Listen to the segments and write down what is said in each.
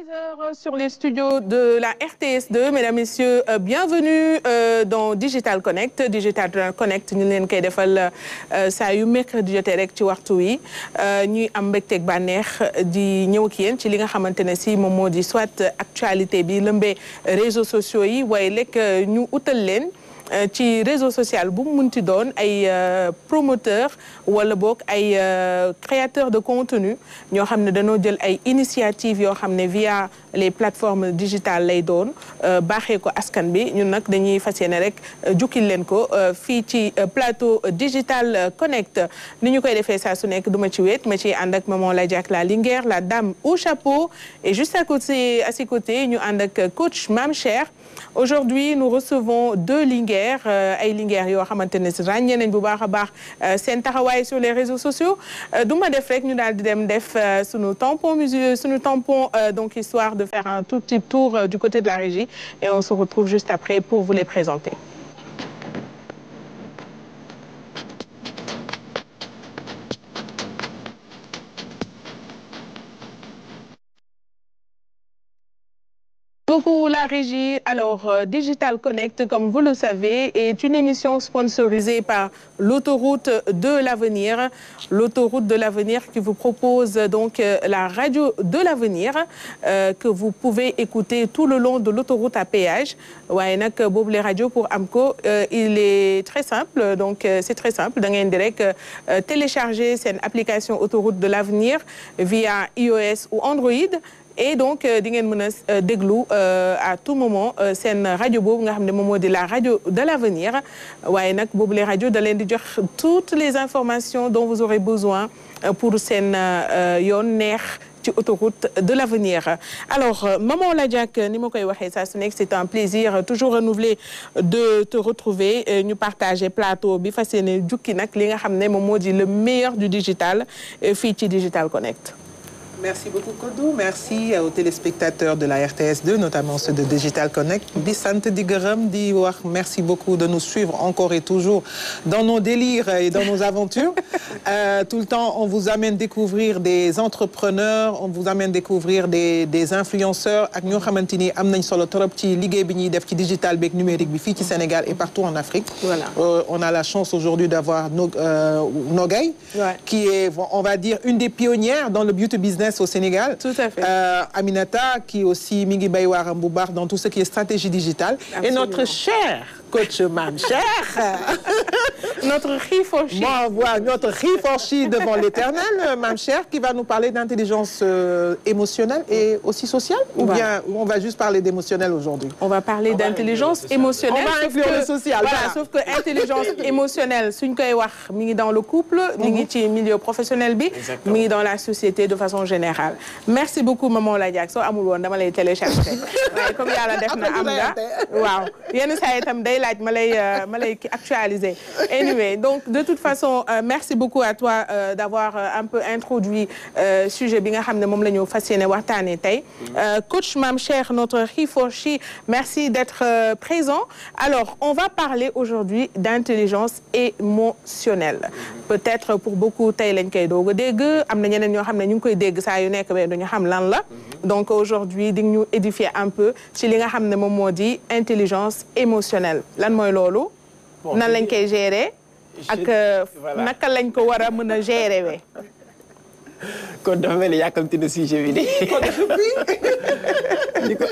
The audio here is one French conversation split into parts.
16h sur les studios de la RTS2. Mesdames, Messieurs, bienvenue dans Digital Connect. Digital Connect ñu leen koy defal saa yu mercredi jotee rek ci waxtu wi ñuy am mbégteeg bànneex di ñëw ak yéen ci li nga xamante ne si moom moo di soit actualité bi lëmbee réseaux sociaux yi waaye lekk ñu utal leen ci réseau social bu mu munti doon ay promoteur wala boog ay créateur de contenu ñoo xam ne dañoo jël ay initiative yoo xam ne via les plateformes digitales lay doon baaxee ko askan bi ñun nag dañuy fas yéene rek jukkil leen ko fii ci plateau Digital Connect ni ñu koy defee saa su nekk duma ci wéet ma ciy ànd ak maman la Diack la Linguère la dame au chapeau et juste à ses côtés ñu ànd ak coach Mame Cheikh. Aujourd'hui nous recevons deux Linguères ay Linguères yoo xamante ne si ràññee nañ bu baax a baax seen taxawaay sur les réseaux sociaux du ma def rek ñu daal di dem def sunu tampon donc histoire de faire un tout petit tour du côté de la régie et on se retrouve juste après pour vous les présenter. Beaucoup la régie. Alors, Digital Connect, comme vous le savez, est une émission sponsorisée par l'autoroute de l'avenir. L'autoroute de l'avenir qui vous propose donc la radio de l'avenir que vous pouvez écouter tout le long de l'autoroute à péage. waaye nag boobu les radios pour am ko il est très simple donc c'est très simple da ngeen di rek télécharger seen application autoroute de l'avenir via iOS ou Android. Et donc di ngeen mën a déglu à tout moment seen rajo boobu nga xam ne moom moo di la radio de l'avenir waaye nag boobu les radios da leen di jox toutes les informations dont vous aurez besoin pour seen yoon neex ci autoroute de l'avenir. Alors maman la Diack ni ma koy waxee saa su nekk c'est un plaisir toujours renouvelé de te retrouver ñu partager plateau bi fas yéene jukki nag li nga xam ne moom moo di le meilleur du digital fii ci Digital Connect. Merci beaucoup Kodou, merci aux téléspectateurs de la RTS2, notamment ceux de Digital Connect. Di sant di gërëm di wax merci beaucoup de nous suivre encore et toujours dans nos délires et dans nos aventures. Tout le temps, on vous amène découvrir des entrepreneurs, on vous amène découvrir des influenceurs ak ñoo xamante ni am nañ solo trop ci liggéey bi ñuy def ci digital beeg numérique bi fii ci Sénégal et partout en Afrique. Voilà. On a la chance aujourd'hui d'avoir Nogay, ouais, qui est, on va dire, une des pionnières dans le beauty business au Sénégal. Tout à fait. Aminata qui aussi mi ngi bay waaram bu baax dans tout ce qui est stratégie digitale. Absolument. Et notre cher coach Mame Cheikh. Notre Khiforchi. Voilà, notre Khiforchi devant l'éternel, Mame Cheikh, qui va nous parler d'intelligence émotionnelle et aussi sociale. Ou bien on va juste parler d'émotionnel aujourd'hui? On va parler d'intelligence émotionnelle. On va inclure le social. Voilà, sauf que intelligence émotionnelle suñ koy wax mi ngi dans le couple, mi ngi ci milieu professionnel bi, mi ngi dans la société de façon générale. Merci beaucoup maman la Diack soo amul woon dama lay télécharger. waaye comme yàlla def na am nga waaw yenn saa itam day laaj ma lay actualiser. Anyway, donc de toute façon merci beaucoup à toi d'avoir un peu introduit sujet bi nga xam ne moom la ñu fas yéene waxtaanee tey. Coach Mame Cheikh, notre Khiforchi, merci d'être présent. Alors, on va parler aujourd'hui d'intelligence émotionnelle. Peut-être pour beaucoup tey lañ koy doog a dégg am na ñeneen ñoo xam ne ñu ngi koy dégg saa yu nekk mais duñu xam lan la. Donc aujourd'hui di ñu édifier un peu ci li nga xam ne moom moo di intelligence émotionnelle lan mooy loolu. nan lañ koy gérer ak naka lañ ko war a mën a gérer we kon dafa mel ni yàkkamti na sujet bi nii.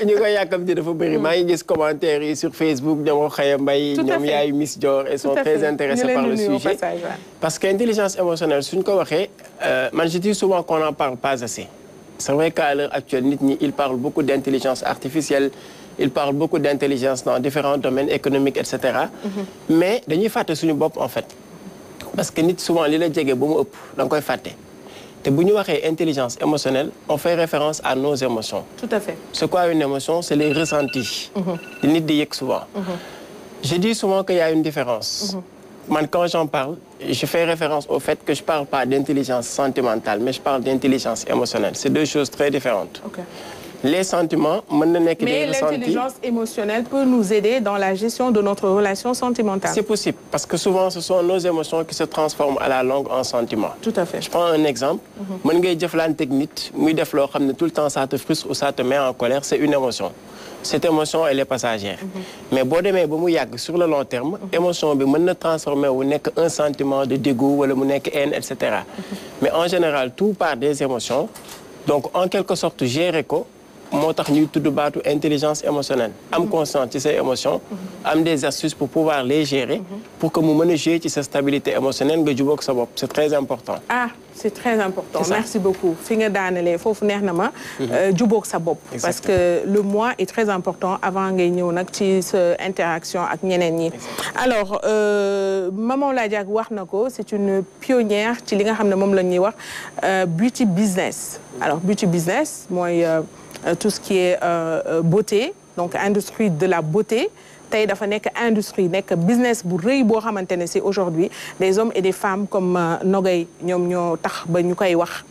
ñu ko yàkkamti dafa bëri. maa ngi gis commentaires yi sur Facebook ñoom Xaya Mbaye ñoom yaay Miss Dior et sont très intéressés par le sujet. Parce que intelligence émotionnelle suñ ko waxee man je dis souvent qu'on n'en parle pas assez. C'est vrai qu'à l'heure actuelle nit ñi il parle beaucoup d'intelligence artificielle. Il parle beaucoup d'intelligence dans différents domaines économiques et cetera. Mais dañuy fàtte suñu bopp en fait. Parce que nit souvent li la jege ba mu ëpp da nga koy fàtte. te bu ñu waxee intelligence émotionnelle on fait référence à nos émotions. Tout à fait. C'est quoi une émotion? C'est les ressentis. li nit di yëg souvent. Je dis souvent qu'il y a une différence. Man, quand j'en parle, je fais référence au fait que je ne parle pas d'intelligence sentimentale, mais je parle d'intelligence émotionnelle. C'est deux choses très différentes. Okay. les sentiments mën na nekk mais l'intelligence émotionnelle peut nous aider dans la gestion de notre relation sentimentale. C'est possible parce que souvent ce sont nos émotions qui se transforment à la longue en sentiments. Tout à fait. Je prends un exemple. mën ngay jëflante nit muy def loo xam ne tout le temps ça te frustre ou ça te met en colère, c'est une émotion. Cette émotion elle est passagère. Mais boo demee ba mu yàgg sur le long terme. émotion bi mën na transformer wu nekk un sentiment de dégoût wala mu nekk haine, etc. Mais en général tout part des émotions. Donc en quelque sorte gérer ko. moo tax ñuy tudd baatu intelligence émotionnelle am conscience ci say émotions am des astuces pour pouvoir les gérer pour que mu mën a jouer ci sa stabilité émotionnelle nga jubóog sa bopp c'est très important. Ah c'est très important merci beaucoup fi nga daanelee foofu neex na ma jubóog sa bopp parce que le moi est très important avant ngay ñëw nag ci sa interaction ak ñeneen ñi. Alors Maman Ladiak wax na ko c'est une pionnière ci li nga xam ne moom la ñuy wax beauty business. Alors beauty business mooy tout ce qui est beauté donc industrie de la beauté tey dafa nekk industrie nekk business bu rëy boo xamante ne c'est aujourd'hui des hommes et des femmes comme Nogay ñoom ñoo tax ba ñu koy wax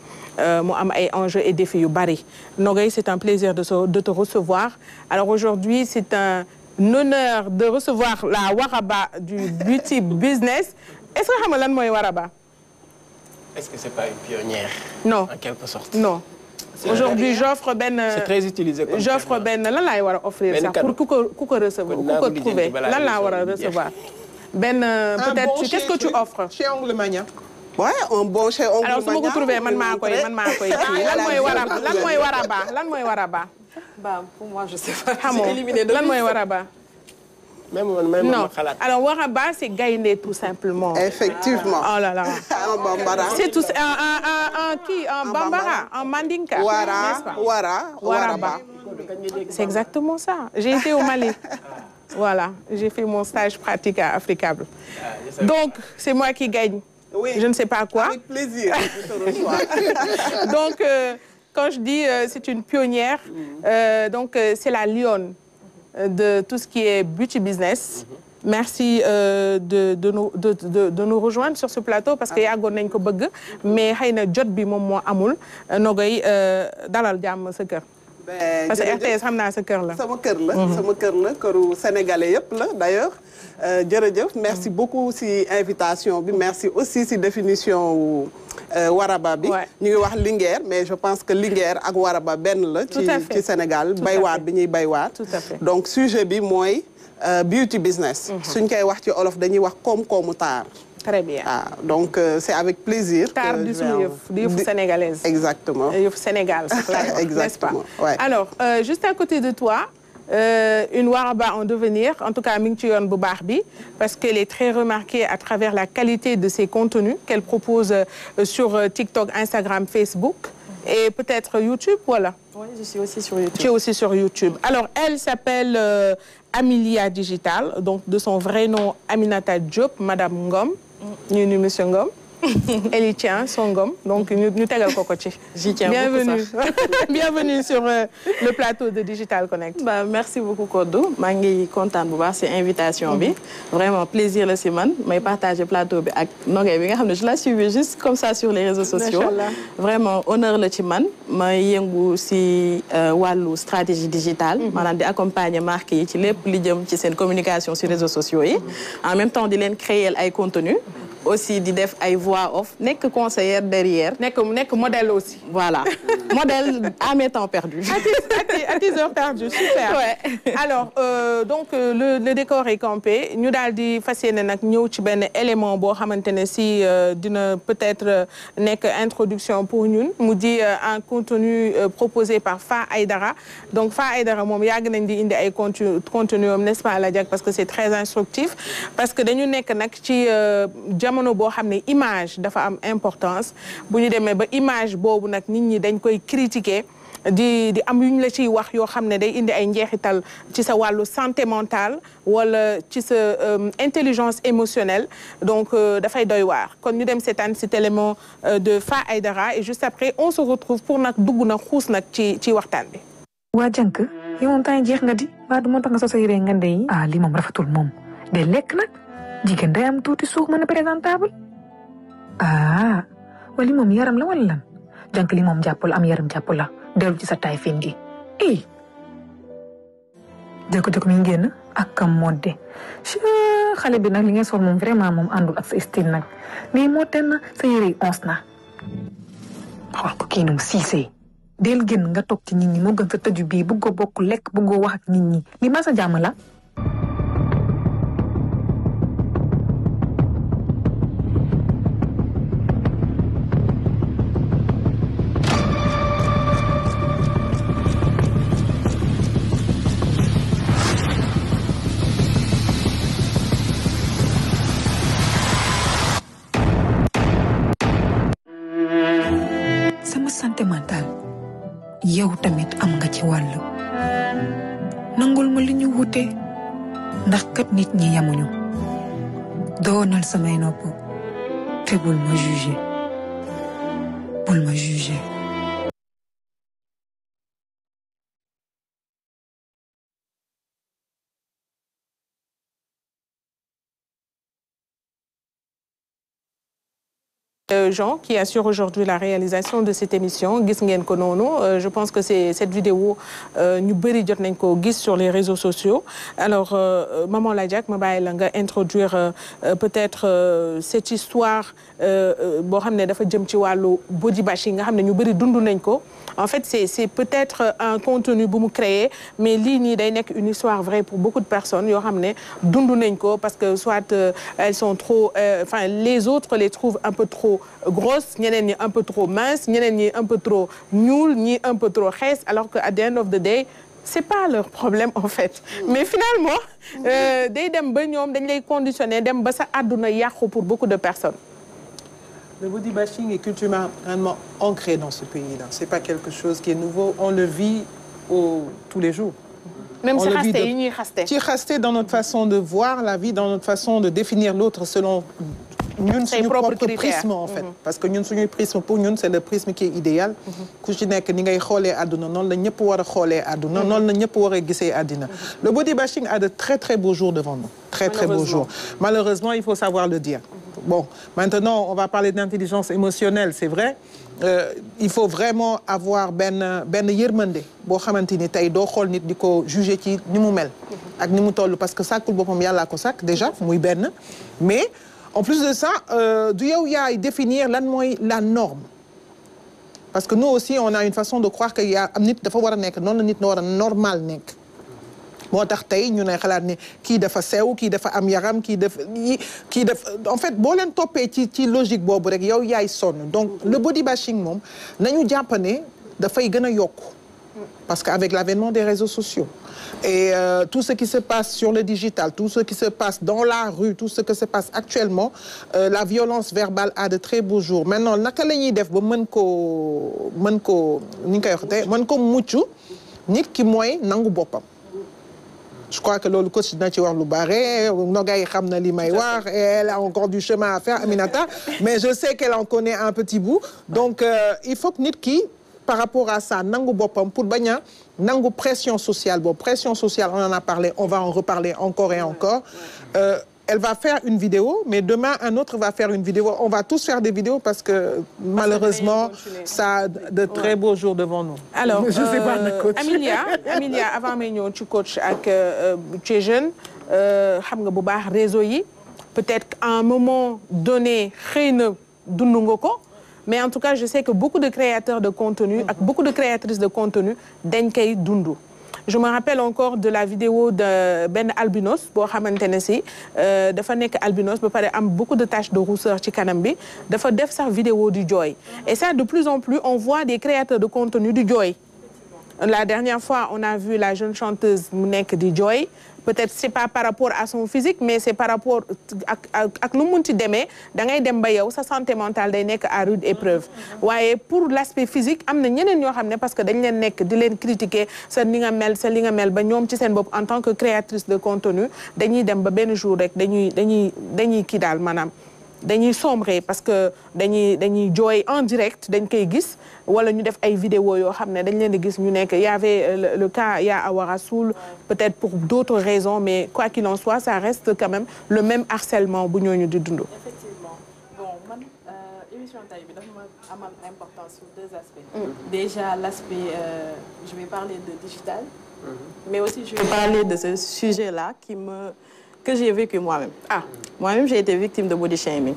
mu am ay enjeux et défis yu bari. Nogay c'est un plaisir de te recevoir. Alors aujourd'hui c'est un honneur de recevoir la Waraba du beauty business. Est-ce que xam nga lan mooy Waraba? Est-ce que c'est pas une pionnière? Non. En quelque sorte. Non. Aujourd'hui j'offre benn. C'est très utilisé comme j'offre benn lan laay war a offrir sax pour ku ko recevoir ku ko trouver lan laa war a recevoir. benn peut-être qu'est-ce que tu offres? Chez Ongle Mania. Ouais, un bon chez Ongle Mania. Alors su ma ko trouver man maa koy kii lan mooy Waraba. Bah pour moi je sais pas. xamoo lan mooy Waraba. Même non alors Waraba c'est gaynde tout simplement. Effectivement. Oh là là. Un bambara. C'est tout un bambara un mandinka. Waraba. C'est exactement ça. J'ai été au Mali. Voilà, j'ai fait mon stage pratique à Africable. Donc c'est moi qui gagne. Oui. Je ne sais pas quoi. Avec plaisir, je te reçois. Donc quand je dis c'est une pionnière, donc c'est la lionne de tout ce qui est beauty business. Merci de nous rejoindre sur ce plateau parce que yàggoon nañ ko bëgg mais xëy na jot bi moom moo amul Nogay dalal jàmm sa kër. Parce que RTS xam naa sa kër la. sama kër la këru sénégalais yëpp la d'ailleurs jërëjëf merci beaucoup si invitation bi merci aussi si définition wu Waraba bi. ñu ngi wax Linguère mais je pense que Linguère ak Waraba benn la. ci Sénégal baywaat bi ñuy baywaat. Tout à fait. Donc sujet bi mooy beauty business. suñ koy wax ci olof dañuy wax koom-koomu taar. Très bien. Ah, donc c'est avec plaisir. Taar du suñu yëf sénégalaise. Exactement. Yëf Sénégal sax laay wax, n'est-ce pas? Ouais. Alors juste à côté de toi une Waraba en devenir en tout cas mi ngi ci yoon bu baax bi parce qu'elle est très remarquée à travers la qualité de ses contenus qu'elle propose sur TikTok, Instagram, Facebook et peut-être YouTube, voilà. Oui, je suis aussi sur YouTube. Tu es aussi sur YouTube. Alors elle s'appelle Amilia Digital, donc de son vrai nom Aminata Diop, Madame Ngom. ñu ni monsieur Ngom. Elle y tient son Ngom donc ñu tegal ko ci. J'y tiens bienvenue. beaucoup ça. Bienvenue sur le plateau de Digital Connect. Bah merci beaucoup Kodou maa ngi kontaan bu baax ci invitation bi vraiment plaisir la ci man may partager plateau bi ak Nogay bi nga xam ne je la suivi juste comme ça sur les réseaux sociaux. Machallah. Vraiment honneur la ci man may yëngu ci wàllu stratégie digitale. maanaam di accompagner marques yi ci lépp li jëm ci seen communication sur réseaux sociaux yi. En même temps di leen créer ay contenu aussi di def ay voix off nekk conseillère derrière. nekk modèle aussi. Voilà modèle à mes temps perdus. à tes heures perdues super. Ouais. Alors donc le décor est campé ñu daal di fas yéene nag ñëw ci benn élément boo xamante ne si dina peut-être nekk introduction pour ñun mu di un contenu proposé par Fa Aïdara donc Fa Aïdara moom yàgg nañ di indi ay contenu am n'est-ce pas Ladiak parce que c'est très instructif parce que dañu nekk nag ci jamono boo xam ne image dafa am importance bu ñu demee ba image boobu nag nit ñi dañ koy critiquer di am yu ñu la ciy wax yoo xam ne day indi ay njeexital ci sa wàllu santé mentale wala ci sa intelligence émotionnelle donc dafay doy waar kon ñu dem seetaan cet élément de Fa Aïdara et juste après on se retrouve pour nag dugg na xuus nag ci waxtaan bi. waa jànk yow moom temps jeex nga di waa du moo tax nga soo sa yére nga ndey ah lii moom rafetul moom de lekk nag jigéen day am tuuti suux mën a présentable ah wali moom yaram la wala lan jànk li moom jàpp la am yaram jàpp la dellu ci sa taay fin gi jëkko mi ngeen ak kam modde xale bi nag li ngeen sol moom vraiment moom àndul ak sa style nag mais moo ten sa yére yi ons na xool ko kii num siisee del génn nga toog ci nit ñi moo gën sa tëju bii bëggoo bokk lekk bëggoo wax ak nit ñi li ma sa jàmm la santé mentale yow tamit am nga ci wàllu nangul ma li ñu wute ndax kat nit ñi yamuñu doonal samay nopp te bul ma juger bul ma juger Jean qui assure aujourd'hui la réalisation de cette émission gis ngeen ko noonu je pense que c'est cette vidéo ñu bëri jot nañ ko gis sur les réseaux sociaux alors Maman Ladiak ma bàyyi la nga introduire peut-être cette histoire boo xam ne dafa jëm ci wàllu body bashing nga xam ne ñu bëri dund nañ ko en fait c'est peut-être un contenu bu mu créé mais lii nii day nekk une histoire vraie pour beaucoup de personnes yoo xam ne dund nañ ko parce que soit elles sont trop enfin les autres les trouvent un peu trop grosses ñeneen ñi un peu trop minces ñeneen ñi un peu trop ñuul ñi un peu trop xees alors que at the end of the day c'est pas leur problème en fait mais finalement day dem ba ñoom dañ lay conditionner dem ba sa àdduna yàqu pour beaucoup de personnes. Le body bashing est culturellement ancré dans ce pays-là. C'est pas quelque chose qui est nouveau. On le vit tous les jours. Même on si le rasté, ci rasté dans notre façon de voir la vie, dans notre façon de définir l'autre selon ñun suñu propre prisme en fait. Parce que ñun suñuy prisme pour ñun c'est le prisme qui est idéal. ku ci nekk ni ngay xoolee àdduna noonu la ñëpp war a xoolee àdduna noonu la ñëpp war a gisee àddina. Le body bashing a de très très beaux jours devant nous. Très très beaux jours. Malheureusement, il faut savoir le dire. Bon, maintenant, on va parler d'intelligence émotionnelle, c'est vrai. Il faut vraiment avoir benn yërmande boo xamante ni tey doo xool nit di ko juger ci ni mu mel ak ni mu toll parce que sàkkul boppam yàllaa ko sàkk déjà muy benn mais en plus de ça du yow yaay définir lan mooy la norme parce que nous aussi on a une façon de croire que yaa am nit dafa war a nekk noonu la nit na war a normal nekk moo tax tey ñu ne xalaat ni kii dafa sew kii dafa am yaram kii dafa en fait boo leen toppee ci logique boobu rek yow yaay sonn donc le body bashing moom nañu jàpp ne dafay gën a yokku parce qu'avec l'avènement des réseaux sociaux et tout ce qui se passe sur le digital tout ce qui se passe dans la rue tout ce qui se passe actuellement la violence verbale a de très beaux jours maintenant naka la ñuy def ba mën koo ni ñu koy waxatee mën ko mucc nit ki mooy nangu boppam. Je crois que loolu coach dina ci wax lu bare Nogay xam na li may wax elle a encore du chemin à faire Aminata mais je sais qu'elle en connaît un petit bout donc il faut que nit ki par rapport à ça nangu boppam pour bañ a nangu pression sociale boobu pression sociale on en a parlé on va en reparler encore et encore elle va faire une vidéo mais demain un autre va faire une vidéo on va tous faire des vidéos parce que malheureusement ça a de très beaux jours devant nous. Alors je sais pas coach. Amilia avant may ñëw ci coach ak tu es jeune xam nga bu baax réseau yi peut-être à un moment donné xëy na dund nga ko mais en tout cas je sais que beaucoup de créateurs de contenu ak beaucoup de créatrices de contenu dañ koy dund. Je me rappelle encore de la vidéo de benn albinos boo xamante ne si dafa nekk albinos ba pare am beaucoup de taches de rousseur ci kanam bi dafa def sax vidéo du jooy et ça de plus en plus on voit des créateurs de contenu du jooy. La dernière fois on a vu la jeune chanteuse mu nekk di jooy peut-être c'est pas par rapport à son physique mais c'est par rapport ak lu munti demee da ngay dem ba yow sa santé mentale day nekk à rude épreuve waaye pour l'aspect physique am na ñeneen ñoo xam ne parce que dañ leen nekk di leen critiquer sa li nga mel ba ñoom ci seen bopp en tant que créatrice de contenu dañuy dem ba benn jour rek dañuy kii daal maanaam dañuy sombrer parce que dañuy jooy en direct dañ koy gis wala ñu def ay vidéos yoo xam ne dañ leen di gis ñu nekk y avait le cas y a Awa Rassoul peut-être pour d'autres raisons mais quoi qu'il en soit ça reste quand même le même harcèlement bu ñooñu di dund. Effectivement bon man émission tay bi dafa ma amal importance sur deux aspects. Déjà l'aspect je vais parler de digital, mais aussi je vais parler de ce sujet-là que j'ai vécu moi-même. Moi-même, j'ai été victime de body shaming.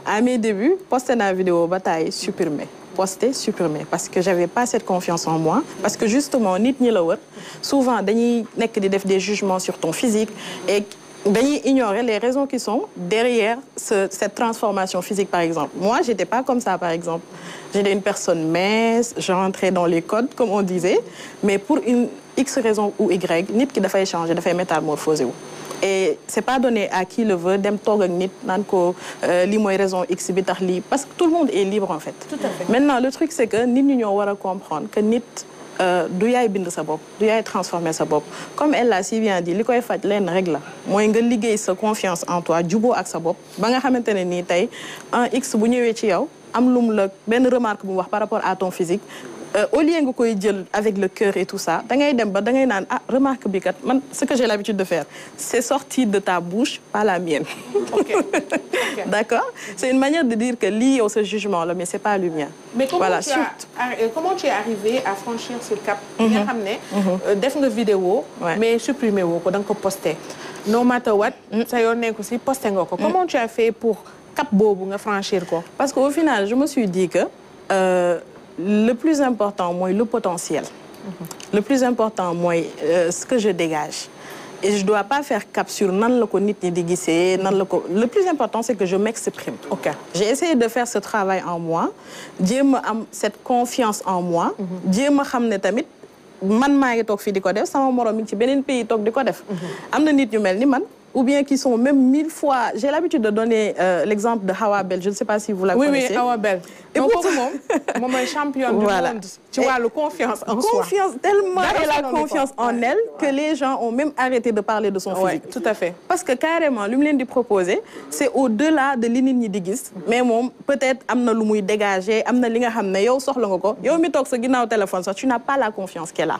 À mes débuts, poster une vidéo bataille supprimée. Poster, supprimer, parce que j'avais pas cette confiance en moi, parce que justement, nit ñi la wër, souvent dañuy nekk di def des jugements sur ton physique et dañuy ignorer les raisons qui sont derrière cette transformation physique, par exemple. Moi, j'étais pas comme ça, par exemple. J'étais une personne mince, je rentrais dans les codes, comme on disait, mais pour une X raison ou Y, nit ki dafay changer, dafay métamorphoser wu. Et c'est pas donné à qui le veut dem toog ak nit naan ko lii mooy raison X bi tax lii, parce que tout le monde est libre en fait. Tout à fait. Maintenant le truc c'est que nit ñi ñoo war a comprendre que nit du yaay bind sa bopp du yaay transformer sa bopp comme elle l'a si bien dit li koy faj leen rek la mooy nga liggéey sa confiance en toi juboo ak sa bopp ba nga xamante ne nii tey un X bu ñëwee ci yow am lum la benn remarque bu mu wax par rapport à ton physique. Au lieu nga koy jël avec le cœur et tout ça da ngay dem ba da ngay naan remarque bi kat man ce que j'ai l'habitude de faire c'est sorti de ta bouche pas la mienne. Okay. D'accord, c'est une manière de dire que lii yow ce jugement là mais c'est pas le mien. Mais comment tu es arrivé à franchir ce cap nga xam ne def nga vidéo mais supprimer woo ko da nga ko posté no matter what sa yoon nekku si posté nga ko comment tu as fait pour cap boobu nga franchir ko parce qu'au final je me suis dit que le plus important, moi, le potentiel. Le plus important, moi, ce que je dégage. Et je ne dois pas faire cap sur nan le nit ni di gisee, nan le le plus important, c'est que je m'exprime. Okay. J'ai essayé de faire ce travail en moi, jéem am cette confiance en moi, jéem a xam ne tamit man maa ngi toog fii di ko def, sama morom mi ngi ci beneen pays toog di ko def. Am na nit ñu mel ni man. Ou bien qui sont même 1000 fois... J'ai l'habitude de donner l'exemple de Hawa Bell. Je ne sais pas si vous la connaissez. Oui, Hawa Bell. Et pour moi, je suis championne du monde. Tu vois, la confiance en soi. Tellement elle a confiance en elle que les gens ont même arrêté de parler de son physique. Tout à fait. Parce que carrément, lui, me proposer, c'est au-delà de l'inini digis. Mais peut-être, amna lu muy dégager, amna li nga xamné yow soxla nga ko. Yow mi tok sa ginaaw téléphone ça, tu n'as pas la confiance qu'elle a.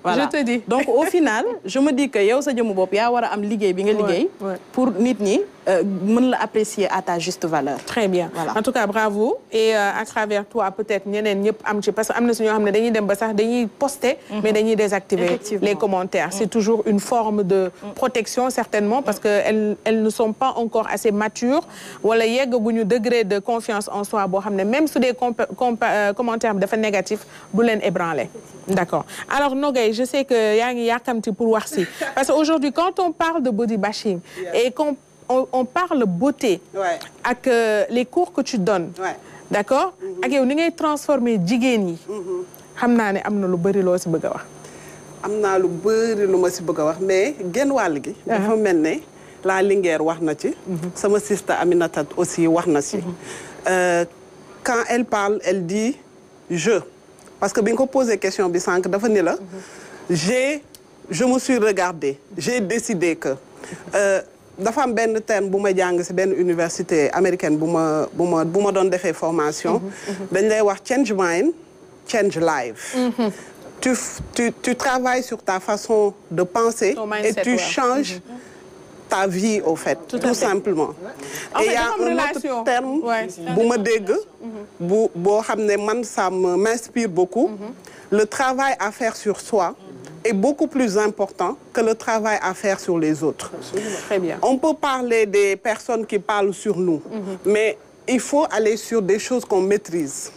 Voilà. Je te dis. Donc au final, je me dis que yow sa jëmu bopp yaa war a am liggéey bi nga liggéey pour nit ñi mën la apprécier à ta juste valeur. Très bien. Voilà. En tout cas, bravo. Et à travers toi, peut-être ñeneen ñëpp am ci parce que am na suñu xam ne dañuy dem ba sax dañuy poster mais dañuy désactiver les commentaires. C'est toujours une forme de protection certainement parce que elles ne sont pas encore assez matures wala yeggaguñu degré de confiance en soi boo xam ne même su des commentaires dafa négatif du leen ébranler. D'accord. Alors Nogay, je sais que yaa ngi yàkkamti pour wax si parce qu'aujourd'hui quand on parle de body bashing et on parle beauté avec les cours que tu donnes d'accord ak yow ni ngay transformer jigéen yi xam naa ne am na lu bëri loo si bëgg a wax am naa lu bëri lu ma si bëgg a wax mais genn wàll gi dafa mel ne la Linguère wax na ci sama sister Aminata aussi wax na ci quand elle parle elle dit je parce que bi nga ko posé question bi sànq dafa ni la je me suis regardée j'ai décidé que dafa am benn terme bu ma jàng ci benn université américaine bu ma doon defee formation dañ lay wax change mind change life tu travailles sur ta façon de penser et tu changes ta vie au fait tout simplement et il y a un autre terme bu ma dégg boo xam ne man ça m'inspire beaucoup le travail à faire sur soi est beaucoup plus important que le travail à faire sur les autres. Très bien. On peut parler des personnes qui parlent sur nous, mais il faut aller sur des choses qu'on maîtrise.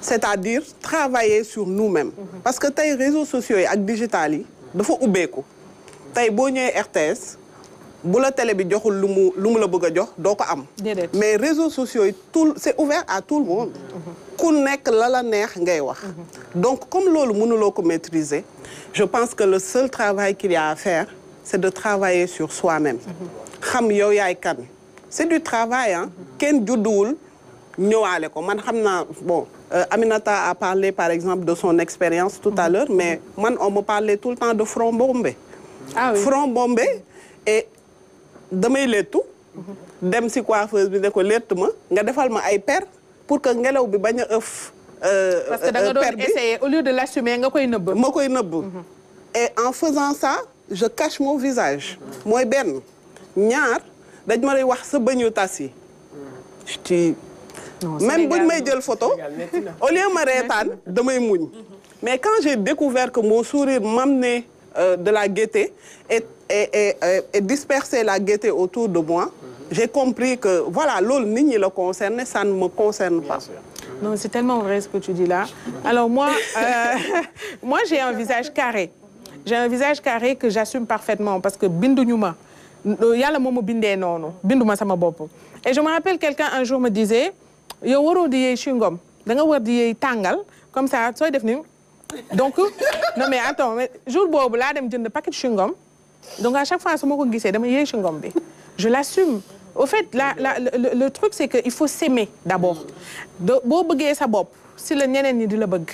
C'est-à-dire travailler sur nous-mêmes. Parce que tey réseaux sociaux yi ak digital yi dafa ubbeeku tey boo ñëwee RTS bu la télé bi joxul lu mu la bëgg a jox doo ko am. Mais réseaux sociaux yi c'est ouvert à tout le monde. ku nekk la neex ngay wax. Donc comme loolu mënuloo ko maîtriser, je pense que le seul travail qu'il y a à faire, c'est de travailler sur soi-même. xam yow yaay kan. C'est du travail hein. Kenn judduwul ñëwaale ko man xam naa bon Aminata a parlé par exemple de son expérience tout à l'heure, mais man on me parlait tout le temps de front bombé. Ah oui. Front bombé et damay lettu dem ci coiffeuse bi ne ko lett ma nga defal ma ay per pour que ngelaw bi bañ a ëff parce que da nga doon essayer au lieu de l'assumer nga koy nëbb. ma koy nëbb. Et en faisant ça je cache mon visage. mooy benn ñaar dañ ma lay wax sa bëñu tas yi. même buñ may jël photo au lieu ma reetaan damay muñ. Mais quand j'ai découvert que mon sourire m'amenait de la gaieté et dispersait la gaieté autour de moi, j'ai compris que, voilà, l'autre nid le concerne, ça ne me concerne pas. Non, c'est tellement vrai ce que tu dis là. Alors moi, moi j'ai un visage carré. J'ai un visage carré que j'assume parfaitement parce que binduñuma yalla momo bindé noonu binduma sama bopp. Et je me rappelle quelqu'un un jour me disait yow waro di yey chewing-gum da nga war di yey tàngal comme ça sooy def ni donc non mais attends mais jour boobu laa dem jënd paquet chewing-gum donc à chaque fois su ma ko gisee dama yey chewing-gum bi je l'assume. Au fait le truc c'est que il faut s'aimer d'abord boo bëggee sa bopp si la ñeneen ñi di la bëgg.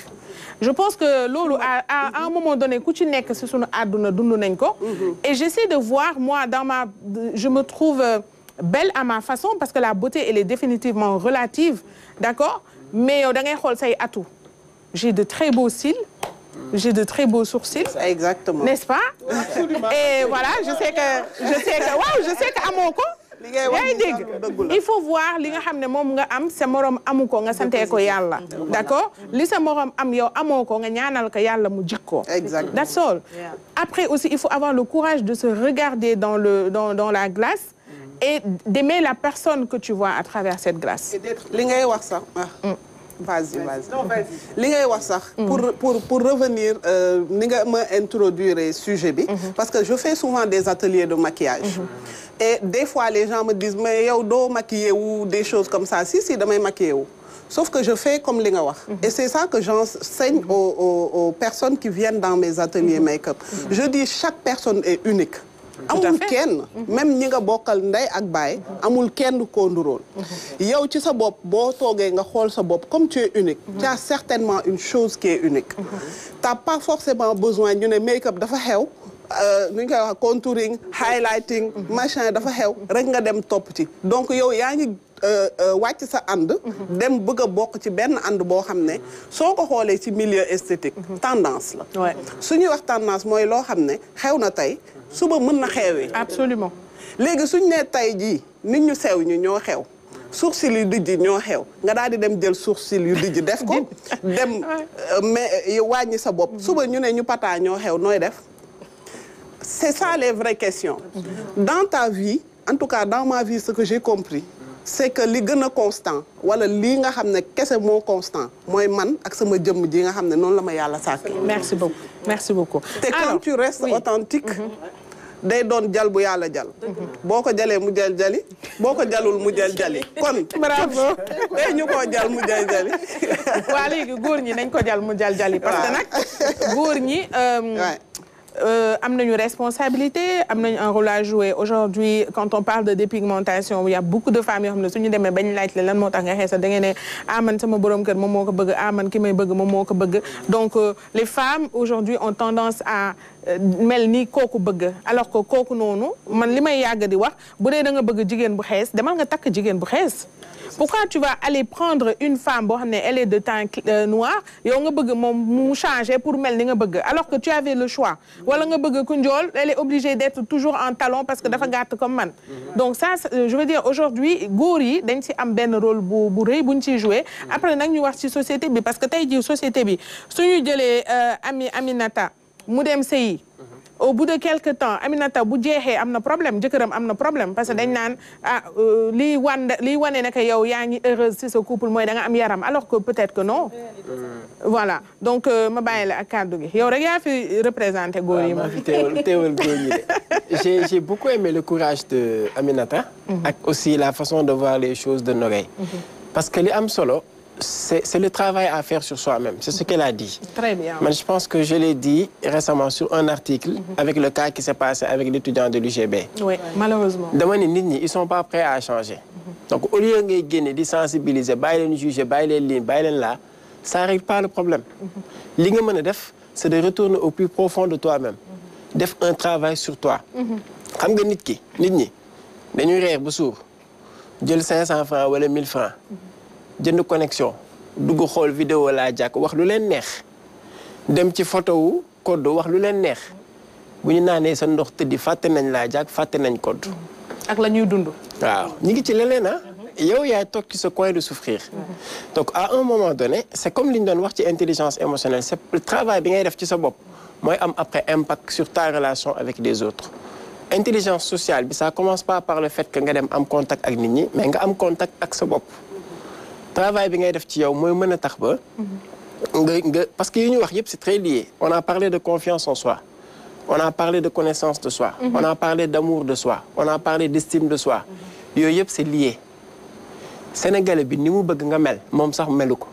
Je pense que loolu à un moment donné ku ci nekk si sunu àdduna dund nañ ko. Et j'essaie de voir moi je me trouve belle à ma façon parce que la beauté elle est définitivement relative, d'accord? Mais yow da ngay xool say atu. J'ai de très beaux cils, j'ai de très beaux sourcils. Exactement. N'est-ce pas? Et voilà, je sais que amoo ko. Il faut voir li nga xam ne moom nga am sa morom amu ko nga santee ko yàlla. D'accord? Li sa morom am yow amoo ko nga ñaanal ko yàlla mu jikko. Exactement. That's all. Après aussi il faut avoir le courage de se regarder dans la glace et d'aimer la personne que tu vois à travers cette glace. Li ngay wax sax. Vas-y. Non, vas-y. Li ngay wax sax pour revenir ni nga ma introduire sujet bi parce que je fais souvent des ateliers de maquillage. Et des fois les gens me disent mais yow doo maquiller ou des choses comme ça. Si damay maquiller wu. Sauf que je fais comme li nga wax. Et c'est ça que j'enseigne aux personnes qui viennent dans mes ateliers make-up. Je dis chaque personne est unique. Amul kenn même ñi nga bokkal ndey ak baay amul kenn koo ndurool. Yow ci sa bopp boo toogee nga xool sa bopp comme tu es unique. Tu as certainement une chose qui est unique. T'as pas forcément besoin ñu ne make-up dafa xew. Nu ñu koy wax contouring highlighting machin dafa xew rek nga dem topp ci donc yow yaa ngi wàcc sa ànd dem bëgg a bokk ci benn ànd boo xam ne soo ko xoolee ci milieu esthétique tendance la su ñuy wax tendance mooy loo xam ne xew na tey suba mën na xewee Absolument. léegi suñ ne tey jii nit ñu sew ñu ñoo xew sourcil yu dijji ñoo xew nga daal di dem jël sourcil yu dijji def ko dem mais wàññi sa bopp suba ñu ne ñu pataa ñoo xew nooy def. C'est ça les vraies questions. Dans ta vie, en tout cas dans ma vie, ce que j'ai compris, c'est que li gën a constant wala lii nga xam ne kese moo constant mooy man ak sama jëmm ji nga xam ne noonu la ma yàlla sàkk. Merci beaucoup. Merci beaucoup. Te quand tu restes authentique, day doon jal bu yàlla jal. Boo ko jalee mu jal jali, boo ko jalul mu jal jali. Kon bravo. day ñu koo jal mu jal jali. Waa léegi góor ñi nañ ko jal mu jal jali. Parce que nag góor ñi. Am nañu responsabilité am nañu un rôle à jouer aujourd'hui quand on parle de dépigmentation il y a beaucoup de femmes yoo xam ne suñu demee bañ laaj la lan moo tax nga xeesal da ngeen ne man sama borom kër moom moo ko bëgg man ki may bëgg moom moo ko bëgg donc les femmes aujourd'hui ont tendance à mel ni kooku bëgg alors que kooku noonu man li may yàgg di wax bu dee da nga bëgg jigéen bu xees demal nga takk jigéen bu xees. Pourquoi tu vas aller prendre une femme boo xam ne elle est de teint noir yow nga bëgg moom mu changer pour mel ni nga bëgg alors que tu avais le choix wala nga bëgg ku njool elle est obligée d'être toujours en talon parce que dafa gàtt comme man. Donc ça je veux dire aujourd'hui góor yi dañ ci am benn rôle bu rëy buñ ciy jouer après nag ñu wax ci société bi parce que tey jii société bi suñu jëlee Aminata mu dem sëyi au bout de quelque temps Aminata bu jeexee am na problème jëkkëram am na problème parce que dañ naan lii wane ne que yow yaa ngi heureuse ci sa couple mooy da nga am yaram alors que peut-être que non. Voilà donc ma bàyyi la ak kàddu gi yow rek yaa fi représenté góor yi ma fi teewal góor ñi de. J'ai beaucoup aimé le courage de Aminata. ak aussi la façon de voir les choses de Nogaye. Parce que li am solo. C'est le travail à faire sur soi-même. C'est ce qu'elle a dit. Très bien. Mais je pense que je l'ai dit récemment sur un article avec le cas qui s'est passé avec l'étudiant de l'UGB. Oui, malheureusement. Dama ne nit ñi ils sont pas prêts à changer. Donc au lieu ngay génne di sensibiliser bàyyi leen juger bàyyi leen lii bàyyi leen là ça règle pas le problème. Li nga mën a def c'est de retourner au plus profond de toi-même. Def un travail sur toi. Xam nga nit ñi dañuy reer ba suur jël 500 francs wala 1000 francs. jënd connexion dugg xool vidéo laa jàkk wax lu leen neex dem ci photo wu code wax lu leen neex bu ñu naanee sa ndox tëddi fàtte nañ laa jàkk fàtte nañ code. ak la ñuy dund. waaw ñu ngi ci leneen yow yaay toog ci ce coin de souffrir. Donc à un moment donné c'est comme li ñu doon wax ci intelligence émotionnelle c'est le travail bi ngay def ci sa bopp mooy am après impact sur ta relation avec les autres. Intelligence sociale bi ça commence pas par le fait que nga dem am contact ak nit ñi mais nga am contact ak sa bopp. Travail bi ngay def ci yow mooy mën a tax ba. Parce que yi ñu wax yëpp c'est très lié. On a parlé de confiance en soi. On a parlé de connaissance de soi. On a parlé d'amour de soi. On a parlé d'estime de soi. Yooyu yëpp c'est lié. Sénégalais bi ni mu bëgg nga mel moom sax melu ko.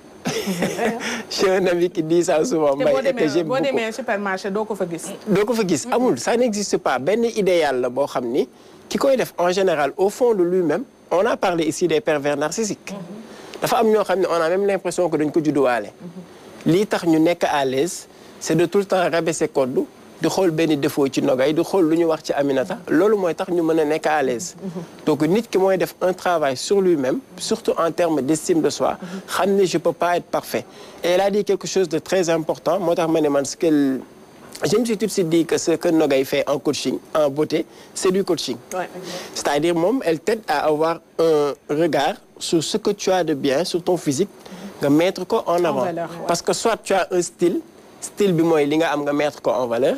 J'ai un ami qui dit ça souvent. boo demee supermarché doo ko fa gis. doo ko fa gis amul ça n'existe pas benn idéal la boo xam ni ki koy def en général au fond de lui-même on a parlé ici des pervers narcissiques. dafa am ñoo xam ne on a même l'impression que dañ ko judduwaale. lii tax ñu nekk à l'aise c'est de tout le temps rabaisser koddu di xool benn défaut ci Nogay di xool lu ñu wax ci Aminata loolu mooy tax ñu mën a nekk à l'aise donc nit ki mooy def un travail sur lui-même surtout en termes d'estime de soi xam ne je peux pas être parfait et elle a dit quelque chose de très important moo tax ma ne man ce que je me suis tout de suite dit que ce que Nogay fait en coaching en beauté c'est du coaching c'est-à-dire moom elle t'aide à avoir un regard sur ce que tu as de bien sur ton physique nga mettre ko en avant parce que soit tu as un style bi mooy li nga am nga mettre ko en valeur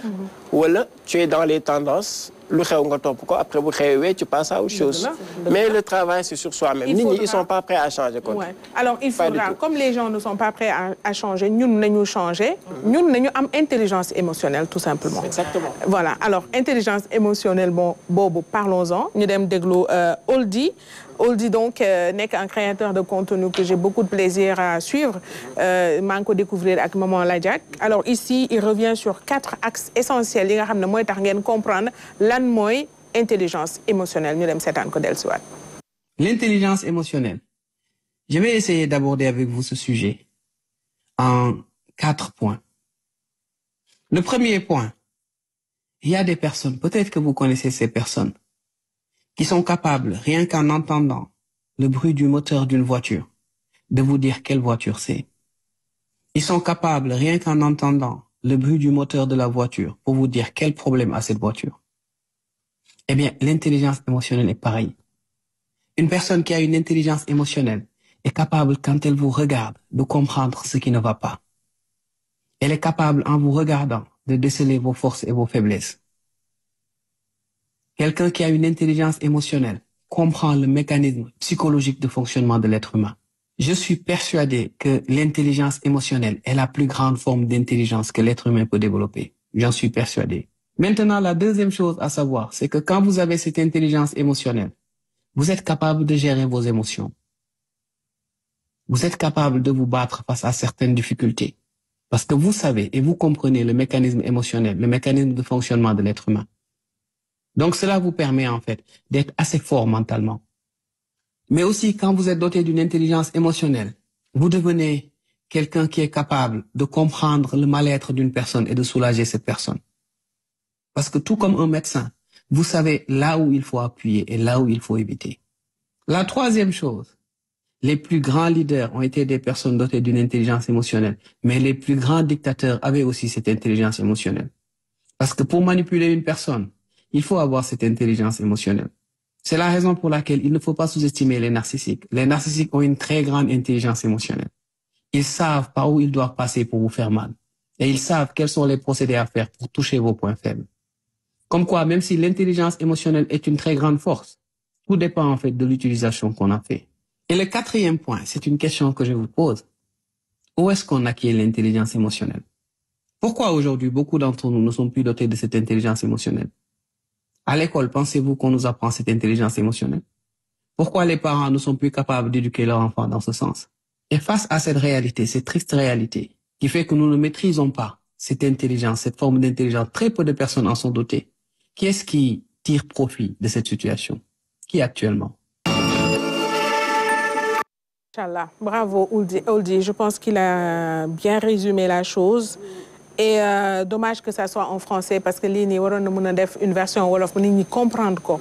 wala tu es dans les tendances lu xew nga topp ko après bu xewee tu passes à autre chose mais le travail c'est sur soi-même nit ñi ils sont pas prêts à changer quoi alors il faudra comme les gens ne sont pas prêts à changer ñun nañu changer ñun nañu am intelligence émotionnelle tout simplement exactement voilà alors intelligence émotionnelle bon boobu parlons-en ñu dem déglu Oldie donc nekk un créateur de contenu que j'ai beaucoup de plaisir à suivre maa ngi ko découvrir ak Maman Ladiak alors ici il revient sur 4 axes essentiels yi nga xam ne mooy tax ngeen comprendre lan mooy intelligence émotionnelle ñu dem seetaan ko dellusiwaat. L'intelligence émotionnelle. Je vais essayer d'aborder avec vous ce sujet en 4 points. Le premier point, il y a des personnes, peut-être que vous connaissez ces personnes, qui sont capables, rien qu'en entendant le bruit du moteur d'une voiture, de vous dire quelle voiture c'est. Ils sont capables, rien qu'en entendant le bruit du moteur de la voiture, pour vous dire quel problème a cette voiture. Eh bien, l'intelligence émotionnelle est pareille. Une personne qui a une intelligence émotionnelle est capable, quand elle vous regarde, de comprendre ce qui ne va pas. Elle est capable, en vous regardant, de déceler vos forces et vos faiblesses. Quelqu'un qui a une intelligence émotionnelle comprend le mécanisme psychologique de fonctionnement de l'être humain. Je suis persuadé que l'intelligence émotionnelle est la plus grande forme d'intelligence que l'être humain peut développer. J'en suis persuadé. Maintenant, la deuxième chose à savoir, c'est que quand vous avez cette intelligence émotionnelle, vous êtes capable de gérer vos émotions. Vous êtes capable de vous battre face à certaines difficultés. Parce que vous savez et vous comprenez le mécanisme émotionnel, le mécanisme de fonctionnement de l'être humain. Donc cela vous permet en fait d'être assez fort mentalement. Mais aussi quand vous êtes doté d'une intelligence émotionnelle, vous devenez quelqu'un qui est capable de comprendre le mal-être d'une personne et de soulager cette personne. Parce que tout comme un médecin, vous savez là où il faut appuyer et là où il faut éviter. La troisième chose, les plus grands leaders ont été des personnes dotées d'une intelligence émotionnelle, mais les plus grands dictateurs avaient aussi cette intelligence émotionnelle. Parce que pour manipuler une personne, il faut avoir cette intelligence émotionnelle. C'est la raison pour laquelle il ne faut pas sous-estimer les narcissiques. Les narcissiques ont une très grande intelligence émotionnelle. Ils savent par où ils doivent passer pour vous faire mal. Et ils savent quels sont les procédés à faire pour toucher vos points faibles. Comme quoi, même si l'intelligence émotionnelle est une très grande force, tout dépend en fait de l'utilisation qu'on a fait. Et le quatrième point, c'est une question que je vous pose. Où est-ce qu'on acquiert l'intelligence émotionnelle? Pourquoi aujourd'hui beaucoup d'entre nous ne sont plus dotés de cette intelligence émotionnelle? À l'école, pensez-vous qu'on nous apprend cette intelligence émotionnelle? Pourquoi les parents ne sont plus capables d'éduquer leurs enfants dans ce sens? Et face à cette réalité, cette triste réalité, qui fait que nous ne maîtrisons pas cette intelligence, cette forme d'intelligence, très peu de personnes en sont dotées. Qui est-ce qui tire profit de cette situation? Qui actuellement? Inch'Allah. Bravo Oldie. Je pense qu'il a bien résumé la chose. Et dommage que ça soit en français parce que lii nii waroon na mën a def une version wolof nit ñi comprendre ko.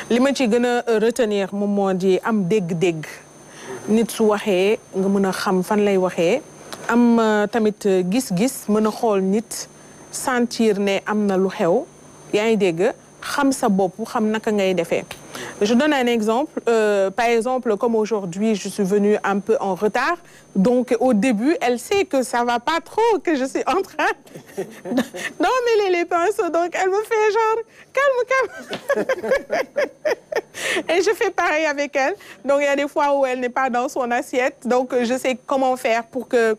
Li ma ci gën a retenir moom moo di am dégg-dégg. Nit su waxee nga mën a xam fan lay waxee. Am tamit gis-gis mën a xool nit sentir ne am na lu xew. Yaa ngi dégg xam sa bopp xam naka ngay defee. Je donne un exemple. Par exemple, comme aujourd'hui, je suis venue un peu en retard. Donc, au début, elle sait que ça ne va pas trop, que je suis en train d'emmêler les pinceaux. Donc, elle me fait genre, calme. Et je fais pareil avec elle. Donc, il y a des fois où elle n'est pas dans son assiette. Donc, je sais comment faire pour que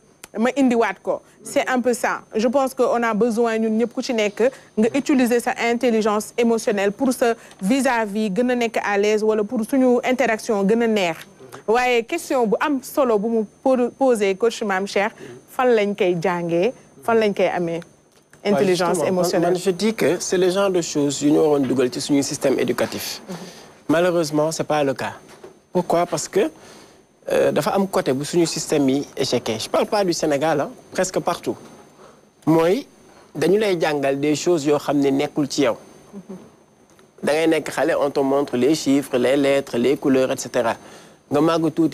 c'est un peu ça. Je pense qu'on a besoin d'utiliser sa intelligence émotionnelle pour se vis-à-vis, à l'aise ou pour une interaction. Ouais, question bu am solo bu mu poser coach Mame Cheikh fan lañ koy jàngé fan lañ koy amé intelligence émotionnelle. Je dis que c'est le genre de choses yu ñu waroon dugal ci suñu système éducatif. Malheureusement, c'est pas le cas. Pourquoi? Parce que dafa am côté bu suñu système yi échequé. Je parle pas du Sénégal, hein, presque partout. Mooy dañu lay jàngal des choses yoo xam ne nekkul ci yow. Da ngay nekk xale, on te montre les chiffres, les lettres, les couleurs, etc.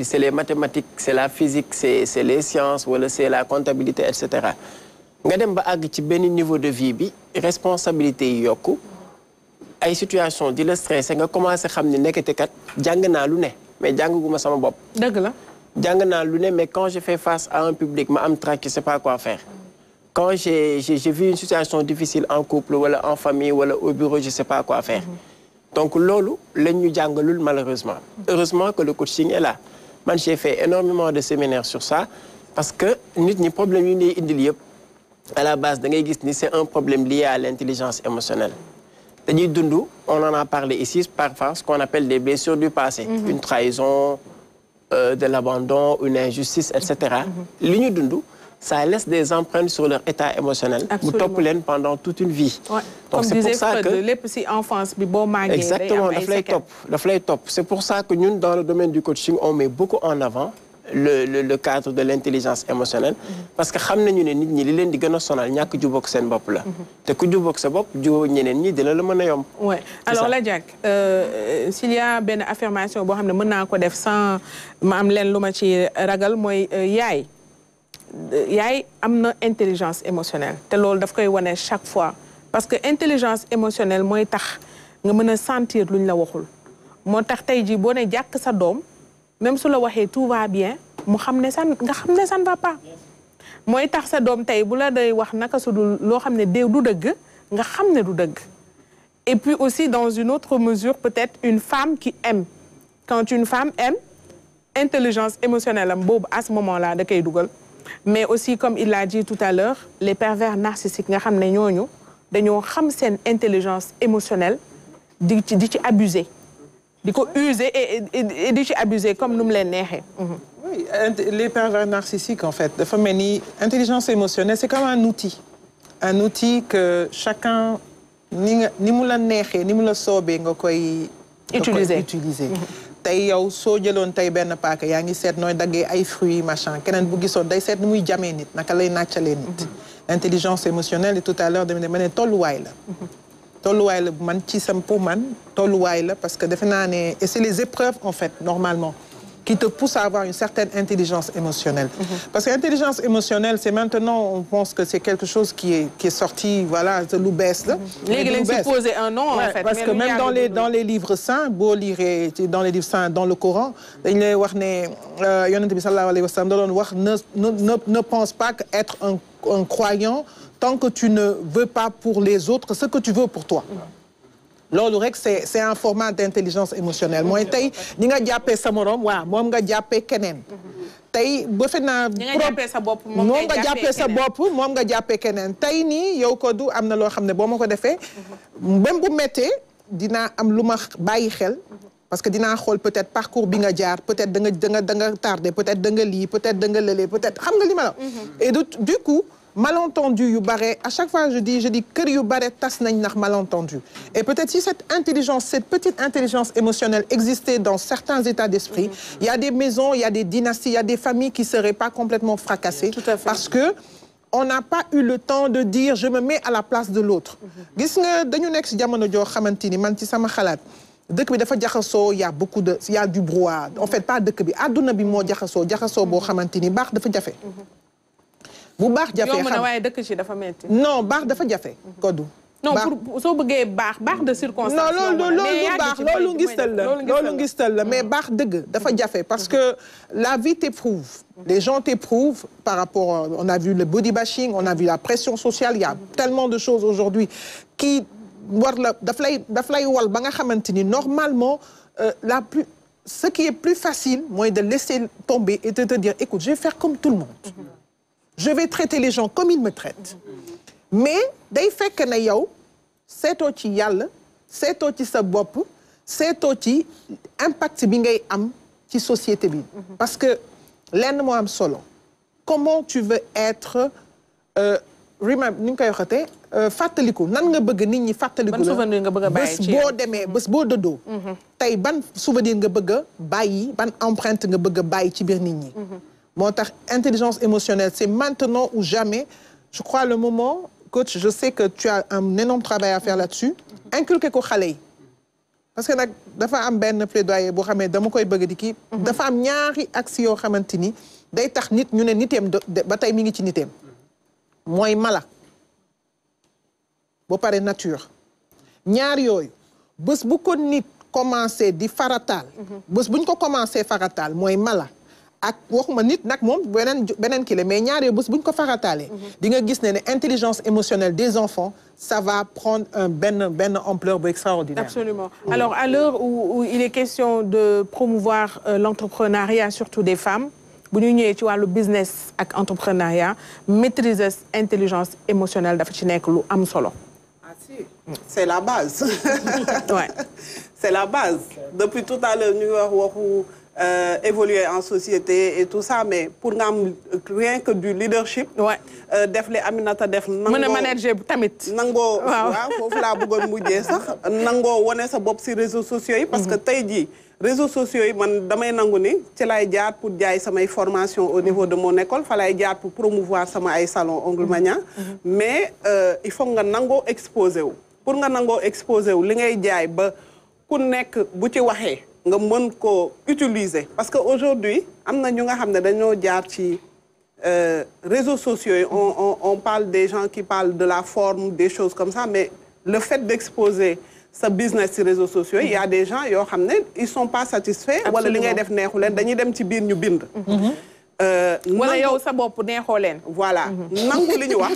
C'est les mathématiques, c'est la physique, c'est les sciences, c'est la comptabilité, etc. Nga dem ba ag ci ben niveau de vie bi responsabilité yi yokku ay situation di le stress nga commencé xam ni nekkete kat jàng naa lu ne mais jànguma sama bopp. Dëgg la. Jàng naa lu ne mais quand je fais face à un public ma am trac, je sais pas quoi faire. Quand j'ai vu une situation difficile en couple ou en famille ou au bureau, je sais pas quoi faire. Donc, lolu, nous jàngalul malheureusement. Heureusement que le coaching est là. Moi, j'ai fait énormément de séminaires sur ça parce que les problèmes à la base, c'est un problème lié à l'intelligence émotionnelle. On en a parlé ici, parfois, ce qu'on appelle des blessures du passé. Une trahison, de l'abandon, une injustice, etc. Ça laisse des empreintes sur leur état émotionnel. Vous topez pendant toute une vie. Ouais. Donc c'est pour ça que enfance, exactement, la fly top. C'est pour ça que nous, dans le domaine du coaching, on met beaucoup en avant le cadre de l'intelligence émotionnelle. Parce que nous savons que nous ouais. Alors là, Jack, s'il y a une affirmation, je sans yaay amna intelligence émotionnelle té loolu daf koy wone chaque fois parce que intelligence émotionnelle moy tax nga mëna sentir luñ la waxul moo tax tey jii boo ne jàkk sa doom même su la waxee tout va bien mu xam ne ça ne va pas moy tax sa doom tey bu la day wax naka su dul loo xam ne du dëgg nga xam ne du dëgg. Et puis aussi dans une autre mesure peut-être une femme qui aime, quand une femme aime, intelligence émotionnelle am boobu à ce moment-là da koy dugal. Mais aussi, comme il l'a dit tout à l'heure, les pervers narcissiques, ils ont une intelligence émotionnelle, ils abuser. Ils user et abuser comme nous l'avons. Oui, les pervers narcissiques, en fait, l'intelligence émotionnelle, c'est comme un outil. Un outil que chacun, ni nous le sauver, utiliser. Tay yow so jëlone tay ben paaka yaa ngi seet nooy daggee ay fruits machin keneen bu gisoon day seet ni muy jamee nit naka lay nàccalee nit. Intelligence émotionnelle et tout à l'heure dama ne tolluwaay la. Tolluwaay la man ci sam pour man tolluwaay la parce que defe naa ne et c'est les épreuves en fait normalement qui te poussent à avoir une certaine intelligence émotionnelle. Parce que l'intelligence émotionnelle, c'est maintenant, on pense que c'est quelque chose qui est sorti, voilà, de l'oubès. Les supposer un nom, ouais, en fait. Parce que même dans les livres saints, beau lire dans les livres saints, dans le Coran, ne pense pas qu'être un croyant tant que tu ne veux pas pour les autres ce que tu veux pour toi. C'est un format d'intelligence émotionnelle. Moi, tay ni nga jappé sa morom wa mom nga jappé kenen. Tay bu fena mom nga jappé sa bop mom nga jappé kenen. Tay ni yow ko du amna lo xamné bo mako défé même bu metté dina am luma bayyi xel parce que dina xol peut-être parcours bi nga jaar peut-être da nga tardé peut-être da nga li peut-être da nga lélé peut-être xam nga li ma la. Et du coup malentendu yu bare à chaque fois je dis kër yu bare tas nañ nak malentendu et peut-être si cette petite intelligence émotionnelle existait dans certains états d'esprit, il y a des maisons, il y a des dynasties, il y a des familles qui seraient pas complètement fracassées parce que on n'a pas eu le temps de dire je me mets à la place de l'autre. Gis nga dañu nek ci jamono jo xamanteni man ci sama xalaat dëkk bi dafa jaxasoo il y a du brouhaha en fait pas dëkk bi aduna bi mo jaxasoo bo xamanteni baax dafa jafe. Bu baax jafe xam non baax dafa jafe koddu non pour soo bëggee baax de circonstance. non loolu ngistal la mais baax dëgg dafa jafe parce que la vie t'éprouve. Les gens t'éprouvent par rapport, on a vu le body bashing, on a vu la pression sociale, il y a tellement de choses aujourd'hui qui daf lay wal ba nga xamanteni normalement ce qui est plus facile moi de laisser tomber et de te dire écoute je vais faire comme tout le monde. Je vais traiter les gens comme ils me traitent. Mais day fekk na yow seetoo ci yàlla seetoo ci sa bopp seetoo ci impact bi ngay am ci société bi. Parce que lenn moo am solo comment tu veux être ni nga koy waxatee fàttaliku nan nga bëgg nit ñi fàttaliku la ban souvenir nga bëgg a bàyyi ci boo demee bés boo dëddoo tey ban souvenir nga bëgg a bàyyi ban empreinte nga bëgg a bàyyi ci biir nit ñi moo tax intelligence émotionnelle c'est maintenant ou jamais. Je crois le moment, coach, je sais que tu as un énorme travail à faire là-dessus. Inculquer ko xale yi parce que nag dafa am benn plaidoyer boo xamee dama koy bëgg di kii. dafa am ñaari action yoo xamante ni day tax nit ñu ne niteem ba tey mi ngi ci niteem. mooy mala ba pare nature. ñaar yooyu bés bu ko nit commencé di farataal. bés buñ ko commencé farataal mooy mala. ak waxuma nit nag moom beneen kii la mais ñaar yooyu bés bu ñu ko farataalee di nga gis ne intelligence émotionnelle des enfants ça va prendre benn ampleur bu extraordinaire. Absolument. Alors à l'heure où il est question de promouvoir l'entrepreneuriat surtout des femmes bu ñu ñëwee ci wàllu business ak entrepreneuriat maîtriser intelligence émotionnelle dafa ci nekk lu am solo. Ah si, c'est la base. Ouais. C'est la base. Depuis tout à l'heure ñu wax waxu évoluer en société et tout ça mais pour nga am rien que du leadership. def li Aminata def. nangoo mën a manager tamit. nangoo waaw foofu laa bëggoon mujjee sax nangoo wane sa bopp si réseaux sociaux yi. parce que tey jii réseaux sociaux yi man damay nangu ni ci lay jaar pour jaay samay formation au niveau de mon école fa lay jaar pour promouvoir sama ay salon Ongle Magna. mais il faut nga nangoo exposé wu. pour nga nangoo exposé wu li ngay jaay ba ku nekk bu ci waxee. nga mën ko utiliser parce que aujourd'hui am na ñu nga xam ne dañoo jaar ci réseaux sociaux yi on parle des gens qui parlent de la forme des choses comme ça mais le fait d'exposer sa business ci réseaux sociaux il y a des gens yoo xam ne ils sont pas satisfaits wala li ngay def neexu leen dañuy dem ci biir ñu bind wala yow sa bopp neexoo leen voilà nangu li ñu wax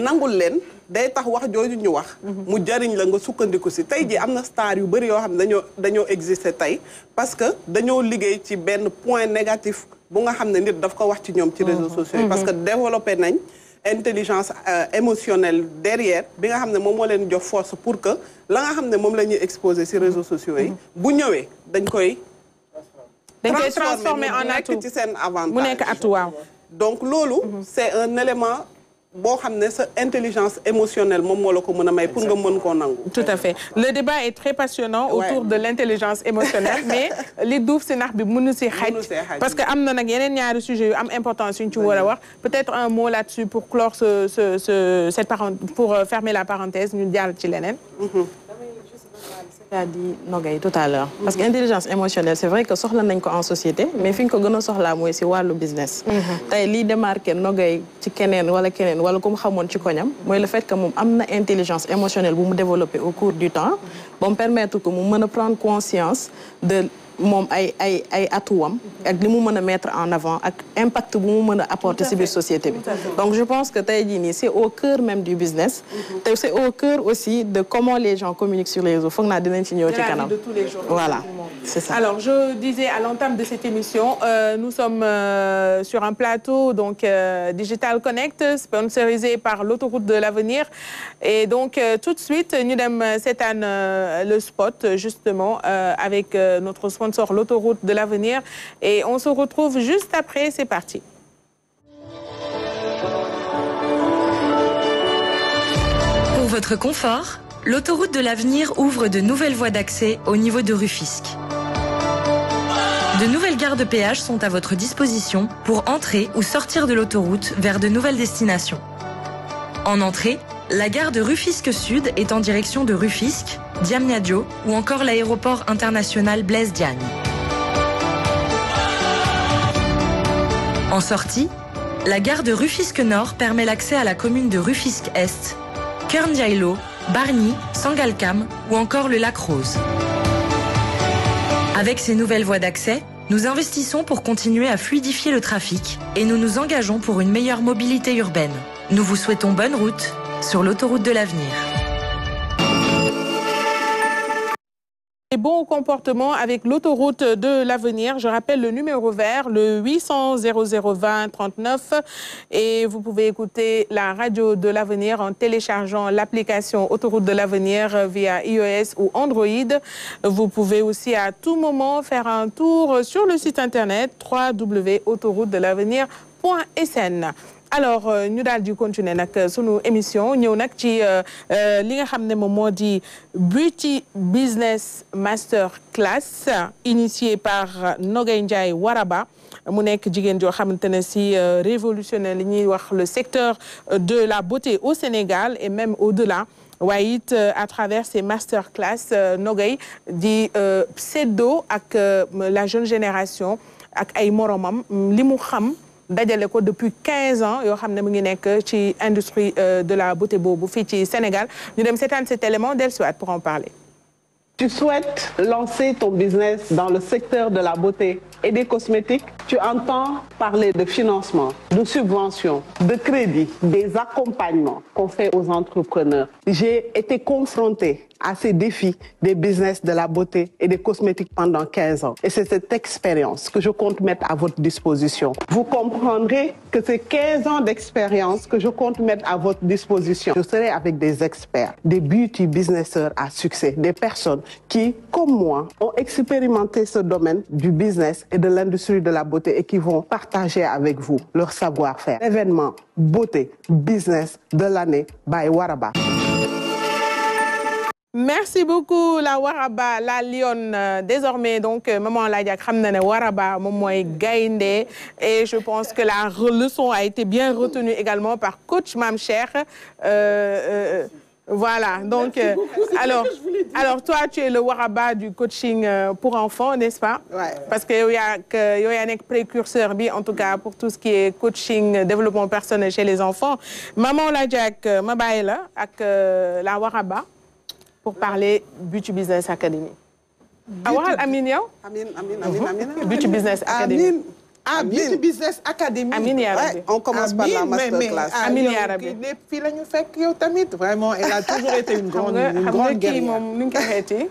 nangul leen day tax wax jooju ñu wax mu jariñ la nga sukkandiku si tey ji am na star yu bëri yoo xam ne dañoo exister tey parce que dañoo liggéey ci benn point négatif bu nga xam ne nit daf ko wax ci ñoom ci réseaux sociaux yi parce que développé nañ intelligence émotionnelle derrière bi nga xam ne moom moo leen jox force pour que la nga xam ne moom la ñuy exposer si réseaux sociaux yi bu ñëwee dañ koy transformer en atout ci seen avantage mu nekk atout waaw donc loolu c'est un élément boo xam ne sa intelligence émotionnelle moom moo la ko mën a may pour nga mën koo nangu. Tout à fait le débat est très passionnant autour de l'intelligence émotionnelle mais li duuf si nax bi mënu si xaj parce que am na nag yeneen ñaari sujets yu am importance yu ñu ci war a wax peut-être un mot là-dessus pour clore cette parenthèse pour fermer la parenthèse ñu jàll ci leneen. a dit Nogay tout à l'heure parce que intelligence émotionnelle c'est vrai que soxla nañ ko en société mais fi ñu ko gën a soxlaa mooy si wàllu business tey lii démarqué Nogay ci keneen wala ku mu xamoon ci koñam mooy le fait que moom am na intelligence émotionnelle bu mu développé au cours du temps ba mu permettre que mu mën a prendre conscience de moom ay atuwam ak li mu mën a mettre en avant ak impact bu mu mën a apporter ci biir société bi donc je pense que tey jii nii c'est au cœur même du business te c'est au cœur aussi de comment les gens communiquent sur les réseaux foog naa dinañ ci ñëw ci kanam de tous les jours voilà c'est ça. Alors je disais à l'entame de cette émission nous sommes sur un plateau donc Digital Connect sponsorisé par l'Autoroute de l'Avenir et donc tout de suite ñu dem seetaan le spot justement avec notre sponsor l'Autoroute de l'Avenir et on se retrouve juste après, c'est parti. Pour votre confort, l'Autoroute de l'Avenir ouvre de nouvelles voies d'accès au niveau de Rufisque. De nouvelles gares de péage sont à votre disposition pour entrer ou sortir de l'autoroute vers de nouvelles destinations. En entrée, la gare de Rufisque Sud est en direction de Rufisque, Diamniadio ou encore l'aéroport international Blaise Diagne. En sortie, La gare de Rufisque Nord permet l'accès à la commune de Rufisque Est, Kern-Diailo, Bargny, Sangalkam ou encore le Lac Rose. Avec ces nouvelles voies d'accès, nous investissons pour continuer à fluidifier le trafic et nous nous engageons pour une meilleure mobilité urbaine. Nous vous souhaitons bonne route sur l'autoroute de l'avenir. Et bon comportement avec l'autoroute de l'avenir. Je rappelle le numéro vert, le 800 0020 39. Et vous pouvez écouter la radio de l'avenir en téléchargeant l'application Autoroute de l'avenir via iOS ou Android. Vous pouvez aussi à tout moment faire un tour sur le site internet www.autoroutedelavenir.sn. Alors ñu daal di continuer nag sunu émission ñëw nag ci li nga xam ne moom moo di Beauty Business Master Class initié par Nogay Ndiaye Waraba mu nekk jigéen joo xamante ne si révolutionnaire li ñuy wax le secteur de la beauté au Sénégal et même au-delà. waaye it à travers ces masterclass Nogay di séddoo ak la jeune génération ak ay moromam li mu xam. dajale ko depuis 15 ans yoo xam ne mu ngi nekk ci industrie de la beauté boobu fii ci Sénégal ñu dem seetaan cet élément dellusiwaat pour en parler. Tu souhaites lancer ton business dans le secteur de la beauté et des cosmétiques? Tu entends parler de financement, de subventions, de crédits, des accompagnements qu'on fait aux entrepreneurs. J'ai été confrontée à ces défis des business de la beauté et des cosmétiques pendant 15 ans. Et c'est cette expérience que je compte mettre à votre disposition. Vous comprendrez que c'est 15 ans d'expérience que je compte mettre à votre disposition. Je serai avec des experts, des beauty businesseurs à succès, des personnes qui, comme moi, ont expérimenté ce domaine du business et de l'industrie de la beauté et qui vont partager avec vous leur savoir-faire. Événement beauté business de l'année by Waraba. Merci beaucoup la Waraba, la lionne. Désormais, donc, maman Ladiak Ramnane Waraba, Momoy Gaïnde. Et je pense que la leçon a été bien retenue également par coach Mamcher. Voilà, donc, alors toi, tu es le Waraba du coaching pour enfants, n'est-ce pas? Ouais. Parce que il y a un précurseur, en tout cas, pour tout ce qui est coaching, développement personnel chez les enfants. Maman Ladiak, Mabaïla, avec la Waraba. Pour parler Beauty Business Academy. Awal Amin yow? Amin. Beauty Business Academy. Beauty Business Academy. Amin ya Rabbi. On commence par la masterclass. Amin ya Rabbi. Les filles la ñu fekk yow tamit vraiment elle a toujours été une grande guerrière. Moom ni ñu ko xeeti.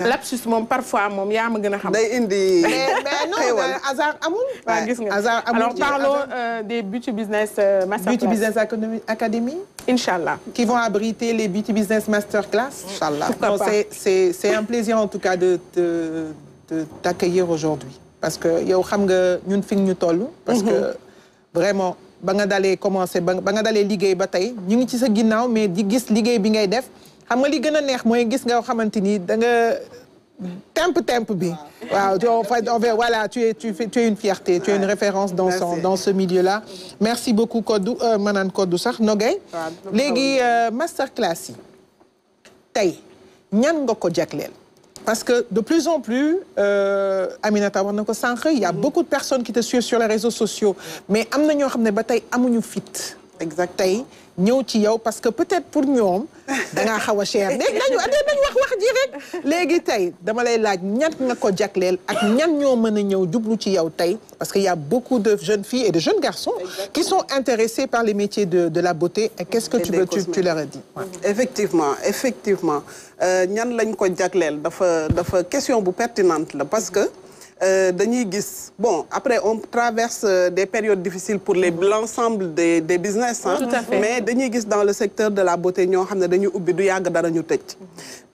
Lapsus moom parfois moom yaa ma gën a xam. Day indi. mais non hasard amul. waaw gis nga hasard amul. Alors parlons des Beauty Business Masterclass. Beauty Business Academy. Inch'Allah. Qui vont abriter les Beauty Business Masterclass. Inch'Allah. C'est un plaisir en tout cas de t'accueillir aujourd'hui. Parce que yow xam nga ñun fi ñu toll. Parce que vraiment ba nga dalee commencer ba nga dalee liggéey ba tey ñu ngi ci sa ginnaaw mais di gis liggéey bi ngay def xam nga li gën a neex mooy gis nga xamante ni da nga temp bi. waaw voilà tu es une fierté, tu es une référence dans ce milieu-là. Merci beaucoup Kodou manan Kodou sax Nogay. léegi masterclass yi tey ñan nga ko jagleel. Parce que de plus en plus, Aminata wax na ko sànq, il y a beaucoup de personnes qui te suivent sur les réseaux sociaux, mais am na ñoo xam ne ba tey amuñu fit. Exact tey ñëw ci yow parce que peut-être pour ñoom da ngaa xaw a cher. léegi nañu wax ji rek. léegi tey dama lay laaj ñan nga ko jagleel ak ñan ñoo mën a ñëw jublu ci yow tey parce qu'il y a beaucoup de jeunes filles et de jeunes garçons qui sont intéressés par les métiers de la beauté. Et qu'est-ce que tu leur as dit? Effectivement. ñan lañ ko jagleel dafa question bu pertinente la parce que dañuy gis bon après on traverse des périodes difficiles pour l'ensemble des business hein. Tout à fait. Mais dañuy gis dans le secteur de la beauté ñoo xam ne dañuy ubbi du yàgg dara ñu tëj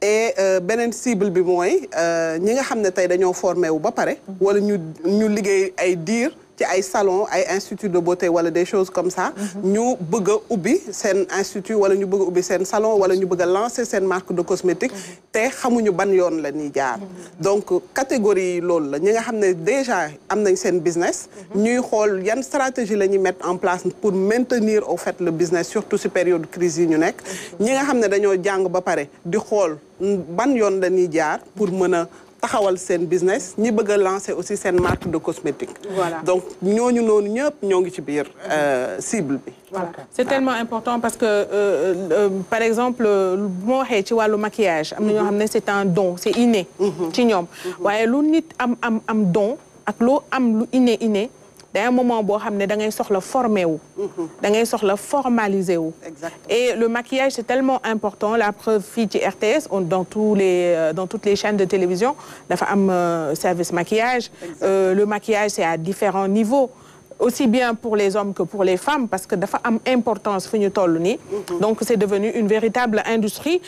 et beneen cible bi mooy ñi nga xam ne tey dañoo formé wu ba pare wala ñu liggéey ay diir ci ay salon ay institut de beauté wala des choses comme ça ñu bëgg a ubbi seen institut wala ñu bëgg a ubbi seen salon wala ñu bëgg a lancer seen marque de cosmétique te xamuñu ban yoon la ñuy jaar donc catégorie loolu la ñi nga xam ne déjà am nañ seen business ñuy xool yan stratégie la ñuy mettre en place pour maintenir au fait le business surtout ci période crise yi ñu nekk ñi nga xam ne dañoo jàng ba pare di xool ban yoon la ñuy jaar pour mën a taxawal sen business ñi bëgg lancer aussi sen marque de cosmétique. Voilà. Donc ñooñu noonu ñëpp ñoo ngi ci biir cible bi. Voilà. C'est tellement important parce que par exemple bu ma waxee ci wàllu maquillage am na ñoo xam ne c'est un don c'est inné. ci ñoom waaye lu nit am don ak loo am lu inné. D'un moment boo xam ne da ngay soxla formé wu. da ngay soxla formalisé wu. Et le maquillage c'est tellement important la preuve fii ci RTS dans toutes les chaînes de télévision dafa am service maquillage. Le maquillage c'est à différents niveaux. Aussi bien pour les hommes que pour les femmes parce que dafa am importance fi ñu toll nii. Donc c'est devenu une véritable industrie.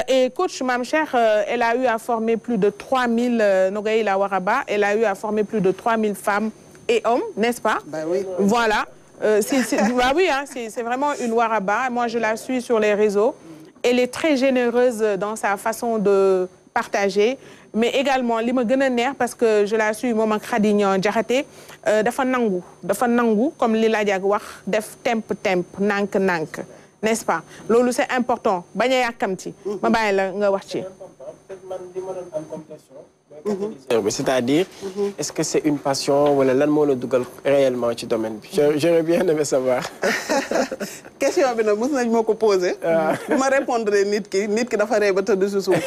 Et coach Mame Cheikh elle a eu à former plus de 3000 Nogaïla Waraba elle a eu à former plus de 3000 femmes et hommes, n'est-ce pas? Bah oui. Voilà. Bah oui, hein, c'est vraiment une Waraba. Moi, je la suis sur les réseaux. Elle est très généreuse dans sa façon de partager. Mais également, li ma gën a neex parce que je la suis moom ak Khady Niang Diakhaté dafa nangu comme li la jag wax def temp nank n'est-ce pas? Loolu c'est important bañ a yàkkamti. Ma bàyyi la nga wax ci. C'est-à-dire, est-ce que c'est une passion ou lan moo la dugal réellement ci domaine bi? J'aurais bien aimé savoir. Question bi nag mos nañ moo ko posé. bi ma répondre nit ki dafa ree ba tëdd si suuf.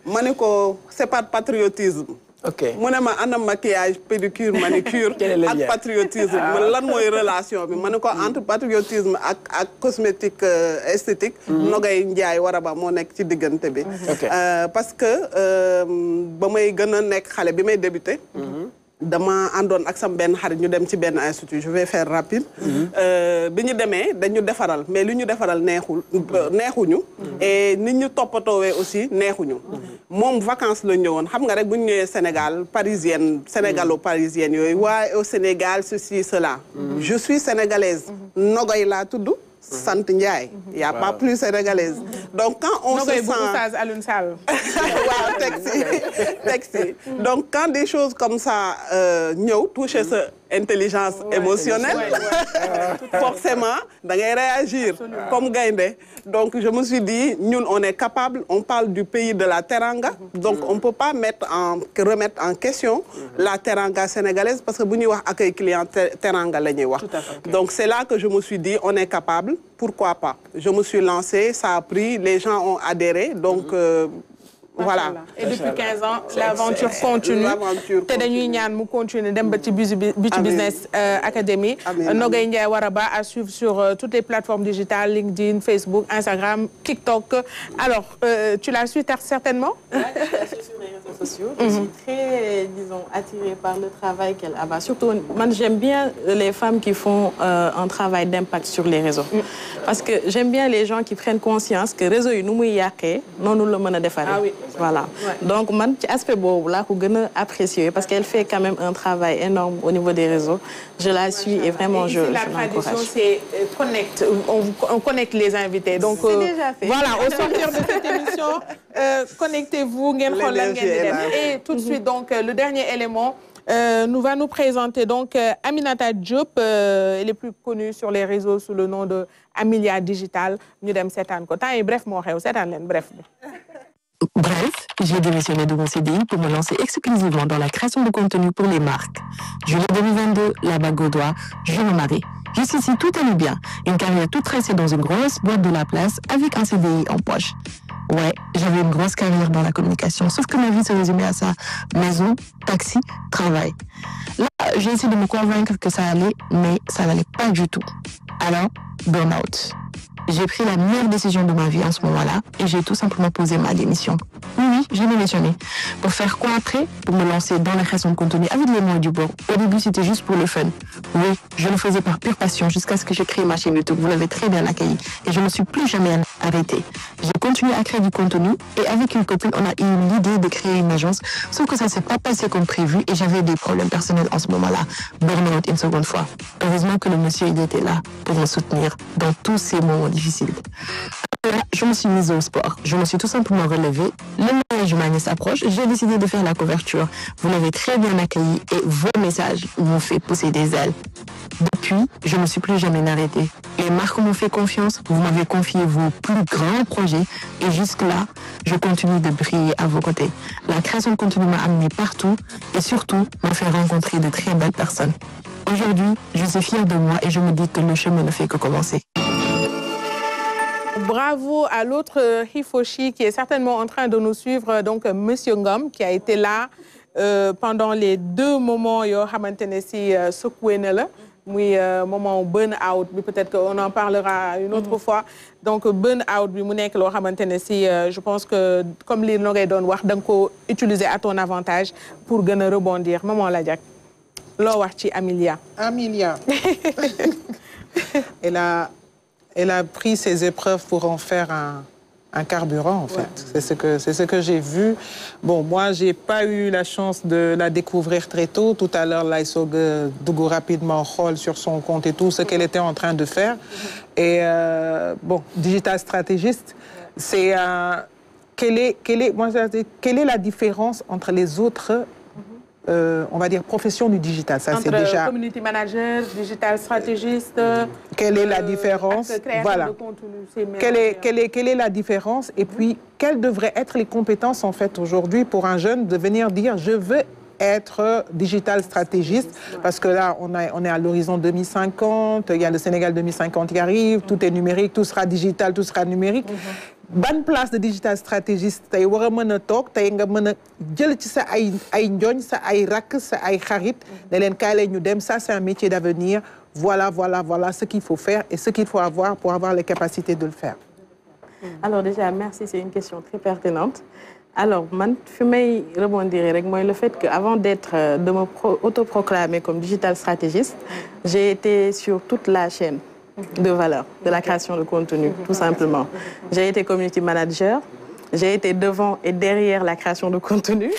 ma ne ko c'est pas de patriotisme. Ok mu ne ma ana maquillage pédicure manicure ak patriotisme lan mooy relation bi ma ne ko entre patriotisme ak cosmétique esthétique Nogay Ndiaye Waraba moo nekk ci diggante bi parce que ba may gën a nekk xale bi may débuté dama àndoon ak sam benn xarit ñu dem ci benn institut je vais faire rapide bi ñu demee dañu defaral mais li ñu defaral neexuñu et nit ñu toppatoowee aussi neexuñu moom vacances la ñëwoon xam nga rek bu ñu ñëwee Sénégal parisienne sénégalo-parisienne yooyu waaye au Sénégal ceci cela je suis sénégalaise Nogay laa tudd Sant Ndiaye il y a pas plus sénégalaise donc quand on se sent texte donc quand des choses comme ça ñëw toucher sa intelligence émotionnelle forcément da ngay réagir comme gaynde donc je me suis dit ñun on est capable on parle du pays de la teranga donc on peut pas remettre en question la teranga sénégalaise parce que bu ñuy wax accueil client teranga la ñuy wax donc c'est là que je me suis dit on est capable pourquoi pas je me suis lancée ça a pris les gens ont adhéré donc voilà. Et depuis 15 ans, l'aventure continue. Te dañuy ñaan mu continue dem ba ci Beauty Business Academy. Nogay Ndiaye Waraba à suivre sur toutes les plateformes digitales, LinkedIn, Facebook, Instagram, TikTok. Alors, tu la suis certainement? Oui, je la suis sur les réseaux sociaux. Je suis très, disons, attirée par le travail qu'elle a. Surtout, moi, j'aime bien les femmes qui font un travail d'impact sur les réseaux. Parce que j'aime bien les gens qui prennent conscience que réseau yi nu muy yàqee noonu la mën a defaree. Ah oui. Voilà. Donc, man, ci aspect boobu laa ko gën a apprécier parce qu'elle fait quand même un travail énorme au niveau des réseaux. Je la suis et vraiment je l'encourage. La tradition, c'est on connecte les invités. Donc, c'est déjà fait. Voilà, au sortir de cette émission, connectez-vous, ngeen xool lan ngeen di def. Et tout de suite, donc, le dernier élément. Nous va nous présenter donc Aminata Diop, elle est plus connue sur les réseaux sous le nom de Amilia Digital. Ñu dem seetaan ko temps yi bref moo xew seetaan leen bref bi. Bref, j'ai démissionné de mon CDI pour me lancer exclusivement dans la création de contenu pour les marques. Juillet 2022, la bague au doigt, je me marie. Jusqu'ici, tout allait bien. Une carrière toute tracée dans une grosse boîte de la place avec un CDI en poche. Ouais, j'avais une grosse carrière dans la communication, sauf que ma vie se résumait à ça. Maison, taxi, travail. Là, j'ai essayé de me convaincre que ça allait, mais ça n'allait pas du tout. Alors, burn-out. J'ai pris la meilleure décision de ma vie en ce moment-là et j'ai tout simplement posé ma démission. Oui, j'ai démissionné. Pour faire quoi après? Pour me lancer dans la création de contenu avec les moyens du bord. Au début, c'était juste pour le fun. Oui, je le faisais par pure passion jusqu'à ce que j'ai créé ma chaîne YouTube. Vous l'avez très bien accueilli et je ne me suis plus jamais arrêtée. J'ai continué à créer du contenu et avec une copine, on a eu l'idée de créer une agence. Sauf que ça ne s'est pas passé comme prévu et j'avais des problèmes personnels en ce moment-là. Burn-out une seconde fois. Heureusement que le monsieur, il était là pour me soutenir dans tous ces moments difficile. Là, je me suis mise au sport. Je me suis tout simplement relevée. Le mariage humain s'approche. J'ai décidé de faire la couverture. Vous l'avez très bien accueilli et vos messages m'ont fait pousser des ailes. Depuis, je ne me suis plus jamais arrêtée. Les marques m'ont fait confiance, vous m'avez confié vos plus grands projets et jusque-là, je continue de briller à vos côtés. La création de contenu m'a amené partout et surtout m'a fait rencontrer de très belles personnes. Aujourd'hui, je suis fière de moi et je me dis que le chemin ne fait que commencer. Bravo à l'autre Hifoshi qui est certainement en train de nous suivre, donc Monsieur Ngom, qui a été là pendant les 2 moments yo xamantene si secoué na la muy moment burn-out bi, peut-être qu'on en parlera une autre fois. Donc burn-out bi mu nek lo xamantene si je pense que comme li no ngay doon wax dang ko utiliser à ton avantage pour gëna rebondir. Maman la Diack lo wax ci Amilia. Amilia. Elle a pris ses épreuves pour en faire un carburant, en fait. C'est ce que j'ai vu. Bon, moi, j'ai pas eu la chance de la découvrir très tôt. Tout à l'heure, Laïsog Dougou rapidement rôle sur son compte et tout ce qu'elle était en train de faire. Et bon, digital stratégiste, c'est quelle est la différence entre les autres on va dire profession du digital, ça c'est déjà... community manager, digital stratégiste... Quelle est la différence? Voilà. Quelle est la différence? Et puis, quelles devraient être les compétences en fait aujourd'hui pour un jeune de venir dire je veux être digital stratégiste, parce que là, on est à l'horizon 2050, il y a le Sénégal 2050 qui arrive, tout est numérique, tout sera digital, tout sera numérique. Bonne place de digital stratégiste tey war a mën a toog tey nga mën a jël ci sa ay njooñ sa ay rakk sa ay xarit ne leen kaay leen ñu dem, ça c'est un métier d'avenir, voilà ce qu'il faut faire et ce qu'il faut avoir pour avoir les capacités de le faire. Alors déjà merci, c'est une question très pertinente. Alors man fi may rebondir rek mooy le fait que avant d'être de me autoproclamer comme digital stratégiste, j'ai été sur toute la chaîne de valeur, de la création de contenu, tout simplement. J'ai été community manager, j'ai été devant et derrière la création de contenu.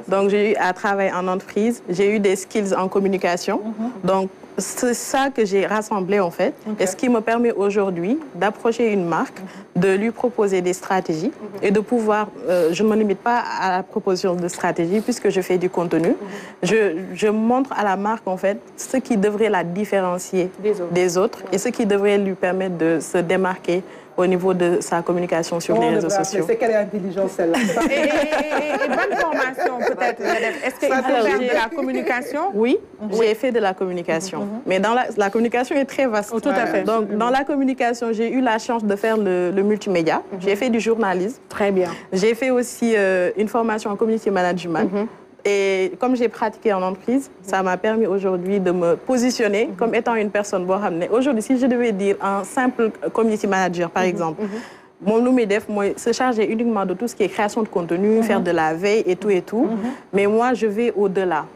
Donc, j'ai eu à travailler en entreprise, j'ai eu des skills en communication. Donc, c'est ça que j'ai rassemblé, en fait. Et ce qui me permet aujourd'hui d'approcher une marque, de lui proposer des stratégies et de pouvoir... je ne me limite pas à la proposition de stratégie puisque je fais du contenu. Je montre à la marque, en fait, ce qui devrait la différencier des autres et ce qui devrait lui permettre de se démarquer au niveau de sa communication sur les réseaux sociaux. C'est quelle intelligence celle-là. Et bonne formation peut-être. Est-ce qu'il faut faire de la communication? Oui, j'ai fait de la communication. Mais dans la communication est très vaste. Tout à fait. Donc dans la communication, j'ai eu la chance de faire le multimédia. J'ai fait du journalisme. Très bien. J'ai fait aussi une formation en community management. Et comme j'ai pratiqué en entreprise, ça m'a permis aujourd'hui de me positionner comme étant une personne boo xam ne aujourd'hui si je devais dire un simple community manager par exemple, mon Loumedef, moi, se charger uniquement de tout ce qui est création de contenu, faire de la veille et tout. Mais moi, je vais au-delà.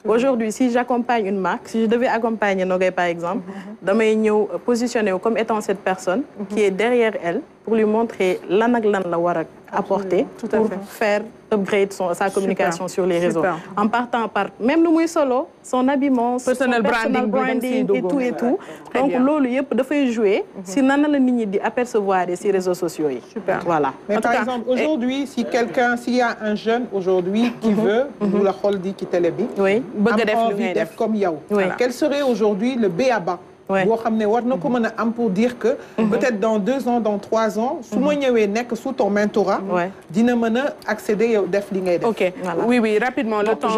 Aujourd'hui, si j'accompagne une marque, si je devais accompagner Nogay par exemple, je vais positionner comme étant cette personne qui est derrière elle pour lui montrer l'anaglan la warak apporter pour faire upgrade sa communication sur les réseaux. En partant par même le solo, son habillement, personal branding et tout. Donc, l'eau, il faut jouer si nana la nini di apercevoir ces réseaux sociaux. Super. Voilà. Mais par exemple, aujourd'hui, s'il y a un jeune aujourd'hui qui veut, nous la holdi qui télébi, envie d'être comme Yao, quel serait aujourd'hui le B.A.B.A. pour dire que peut-être dans 2 ans, dans 3 ans, si je sous ton mentorat, je peux accéder au DEFLING. Ok, voilà. Oui, rapidement, le temps.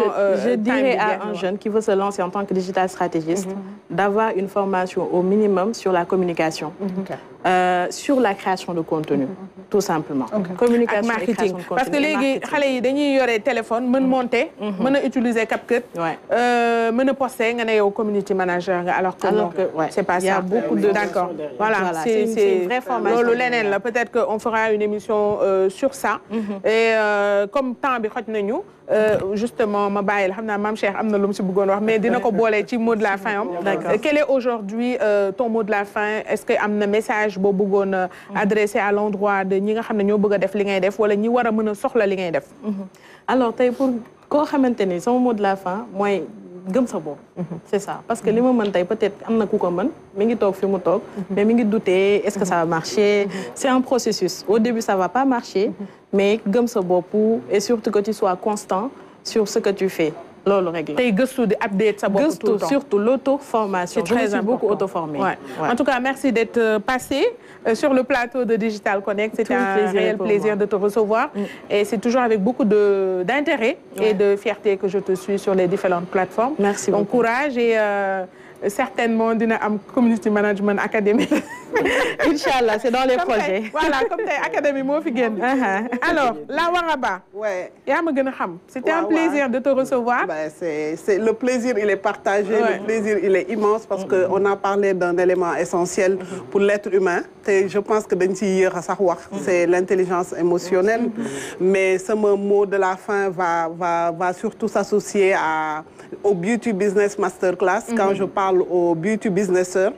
Je dirais à un jeune qui veut se lancer en tant que digital stratégiste d'avoir une formation au minimum sur la communication, sur la création de contenu, tout simplement. Communication et création de contenu. Parce que les gens ont téléphone, peuvent monter, peuvent utiliser CapCut, peuvent poster, au community manager, alors que c'est pas ça. Il y a beaucoup de... D'accord. Voilà, c'est une vraie formation. Peut-être qu'on fera une émission sur ça. Et comme temps, justement, ma baye la xamna mam Cheikh amna lu ci bëggoon wax mais dina ko bolé ci mot de la fin. Quel est aujourd'hui ton mot de la fin? Est-ce que amna message bo bëggoon adressé à l'endroit de ñi nga xamné ñoo bëgg def li ngay def wala ñi wara mëna soxla li ngay def? Alors tay pour ko xamanteni son mot de la fin moy gëm sa bopp. C'est ça parce que li ma mën tey peut-être am na ku ko mën mi ngi toog fi mu toog mais mi ngi douter est-ce que ça va marcher. C'est un processus. Au début ça va pas marcher mais gëm sa bopp et surtout que tu sois constant sur ce que tu fais. loolu rek la tey gëstu di update sa bopp tout le temps surtout l'auto-formation. C'est très important. Beaucoup auto-formée. Ouais. Ouais. En tout cas, merci d'être passé sur le plateau de Digital Connect. C'était un réel plaisir de te recevoir. Et c'est toujours avec beaucoup d'intérêt et de fierté que je te suis sur les différentes plateformes. Merci beaucoup. Donc, courage et certainement dina am community management academy. Inch'Allah, c'est dans les projets. Voilà, comme tey académie moo fi génn. Alors, la Waraba. Ouais. yaa ma gën a xam. C'était un plaisir de te recevoir. Ben, c'est le plaisir, il est partagé. Ouais. Le plaisir, il est immense parce que on a parlé d'un élément essentiel pour l'être humain. Et je pense que dañ ci yéex a sax wax. C'est l'intelligence émotionnelle. Mais ce mot de la fin va surtout s'associer au Beauty Business Masterclass. Quand je parle aux beauty businesseurs,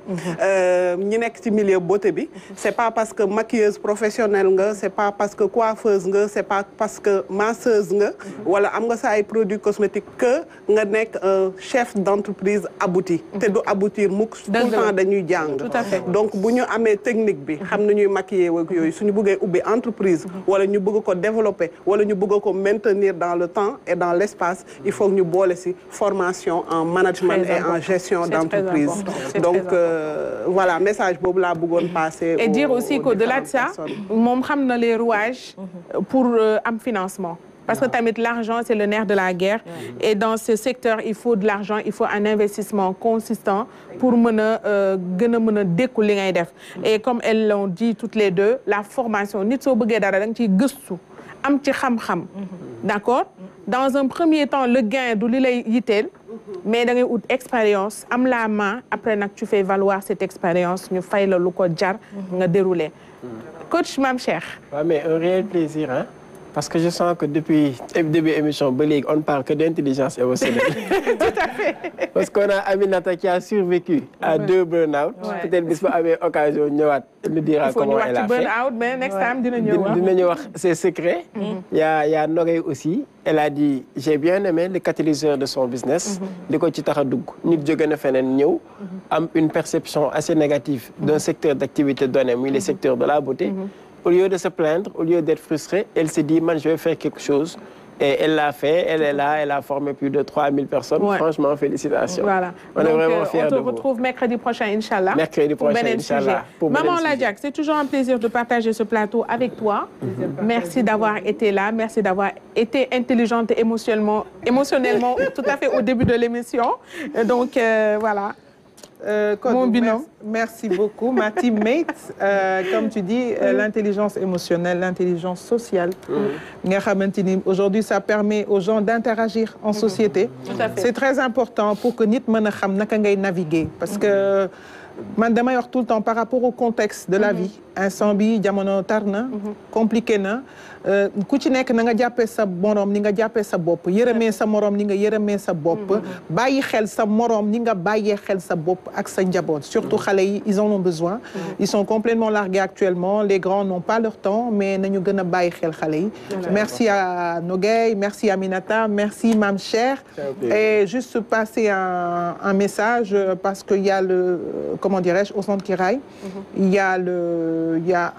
ñi nekk ci milieu beauté bi, c'est pas parce que maquilleuse professionnelle nga, c'est pas parce que coiffeuse nga, c'est pas parce que masseuse nga, wala am nga sa ay produits cosmétiques que nga nekk un chef d'entreprise abouti. Te du aboutir mukk tout le temps dañuy jàng. Tout à fait. Donc bu ñu amee technique bi, xam nañuy maquiller wak yooyu, suñu bëggee ubbi entreprise, wala ñu bëgg ko développer, wala ñu bëgg ko maintenir dans le temps et dans l'espace, il faut que ñu boole ci formation en management et en gestion d'entreprise. Donc voilà, message boobu laa bëggoon passer. Et dire aussi qu'au-delà de ça, moom xam na les rouages pour am financement. Parce que tamit l'argent, c'est le nerf de la guerre. Et dans ce secteur, il faut de l'argent, il faut un investissement consistant pour gën a mën a dékku li ngay def. Et comme elles l'ont dit toutes les deux, la formation, nit soo bëggee dara da nga ciy gëstu, am ci xam-xam. D'accord? Dans un premier temps, le gain du li lay yitteel, mais da ngay ut expérience, am la main, après nag tu fais valoir cette expérience, ñu fay la lu ko jar nga dérouler. Coach Mame Cheikh. Ouais, mais un réel plaisir, hein? Parce que je sens que depuis le début de l'émission, on ne parle que d'intelligence émotionnelle. Tout à fait. Parce qu'on a Aminata qui a survécu à 2 burn-out. Ouais. Peut-être que si vous avez l'occasion, elle nous dira comment elle a fait. Burn-out, mais next time, nous wax ses secrets. Il y a Noré aussi. Elle a dit, j'ai bien aimé le catalyseur de son business. Nous avons une perception assez négative d'un secteur d'activité donné, le secteur de la beauté. Au lieu de se plaindre, au lieu d'être frustrée, elle s'est dit, man, je vais faire quelque chose. Et elle l'a fait, elle est là, elle a formé plus de 3000 personnes. Ouais. Franchement, félicitations. Voilà. On est vraiment fiers de vous. On te retrouve mercredi prochain, Inch'Allah. Mercredi prochain, Inch'Allah. Maman Ladiak, c'est toujours un plaisir de partager ce plateau avec toi. Merci d'avoir été là, merci d'avoir été intelligente et émotionnellement tout à fait au début de l'émission. Donc, voilà. Mon binôme. Merci beaucoup. Ma teammate, comme tu dis, l'intelligence émotionnelle, l'intelligence sociale. Aujourd'hui, ça permet aux gens d'interagir en société. C'est très important pour que nit mën a xam naka ngay naviguer. Parce que man damay wax tout le temps par rapport au contexte de la vie. Instant bi jamono tar na, compliqué na. Ku ci nekk na nga jàppee sa morom ni nga jàppee sa bopp, yërëmee sa morom ni nga yërëmee sa bopp, bàyyi xel sa morom ni nga bàyyee xel sa bopp ak sa njaboot. Surtout xale yi, ils en ont besoin. Ils sont complètement largués actuellement. Les grands n'ont pas leur temps, mais nañu gën a bàyyi xel xale yi. Merci à Nogay, merci à Aminata, merci Mame Cheikh. Et juste passer un message parce qu'il y a comment dirais-je, au Centre Kiraï, il y a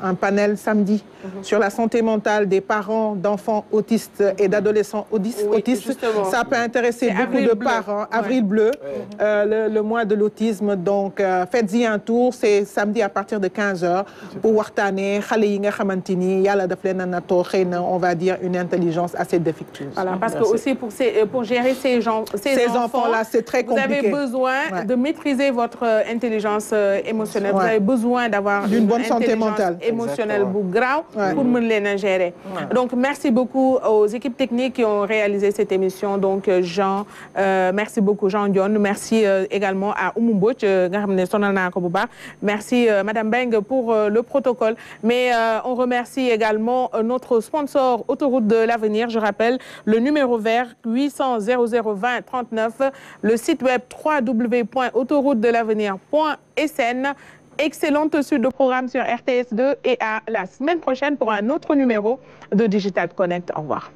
un panel samedi sur la santé mentale des parents d'enfants autistes et d'adolescents autistes. Justement. Ça peut intéresser beaucoup de parents. Avril bleu, le mois de l'autisme. Donc, faites-y un tour. C'est samedi à partir de 15h pour waxtaane xale yi nga xamanteni yalla daf leen nato xeyna on va dire une intelligence assez défectueuse. Voilà, parce que aussi pour gérer ces enfants-là, c'est très compliqué. Vous avez besoin de maîtriser votre intelligence émotionnelle. Vous avez besoin d'avoir une bonne santé mentale émotionnelle grave pour me les gérer. Donc, merci beaucoup aux équipes techniques qui ont réalisé cette émission. Donc, Jean, merci beaucoup, Jean Dion. Merci également à Oumoumbouch, merci Madame Beng pour le protocole. Mais on remercie également notre sponsor Autoroute de l'Avenir. Je rappelle le numéro vert 800 0020 39, le site web www.autoroutedelavenir.sn. Excellente suite de programme sur RTS2 et à la semaine prochaine pour un autre numéro de Digital Connect. Au revoir.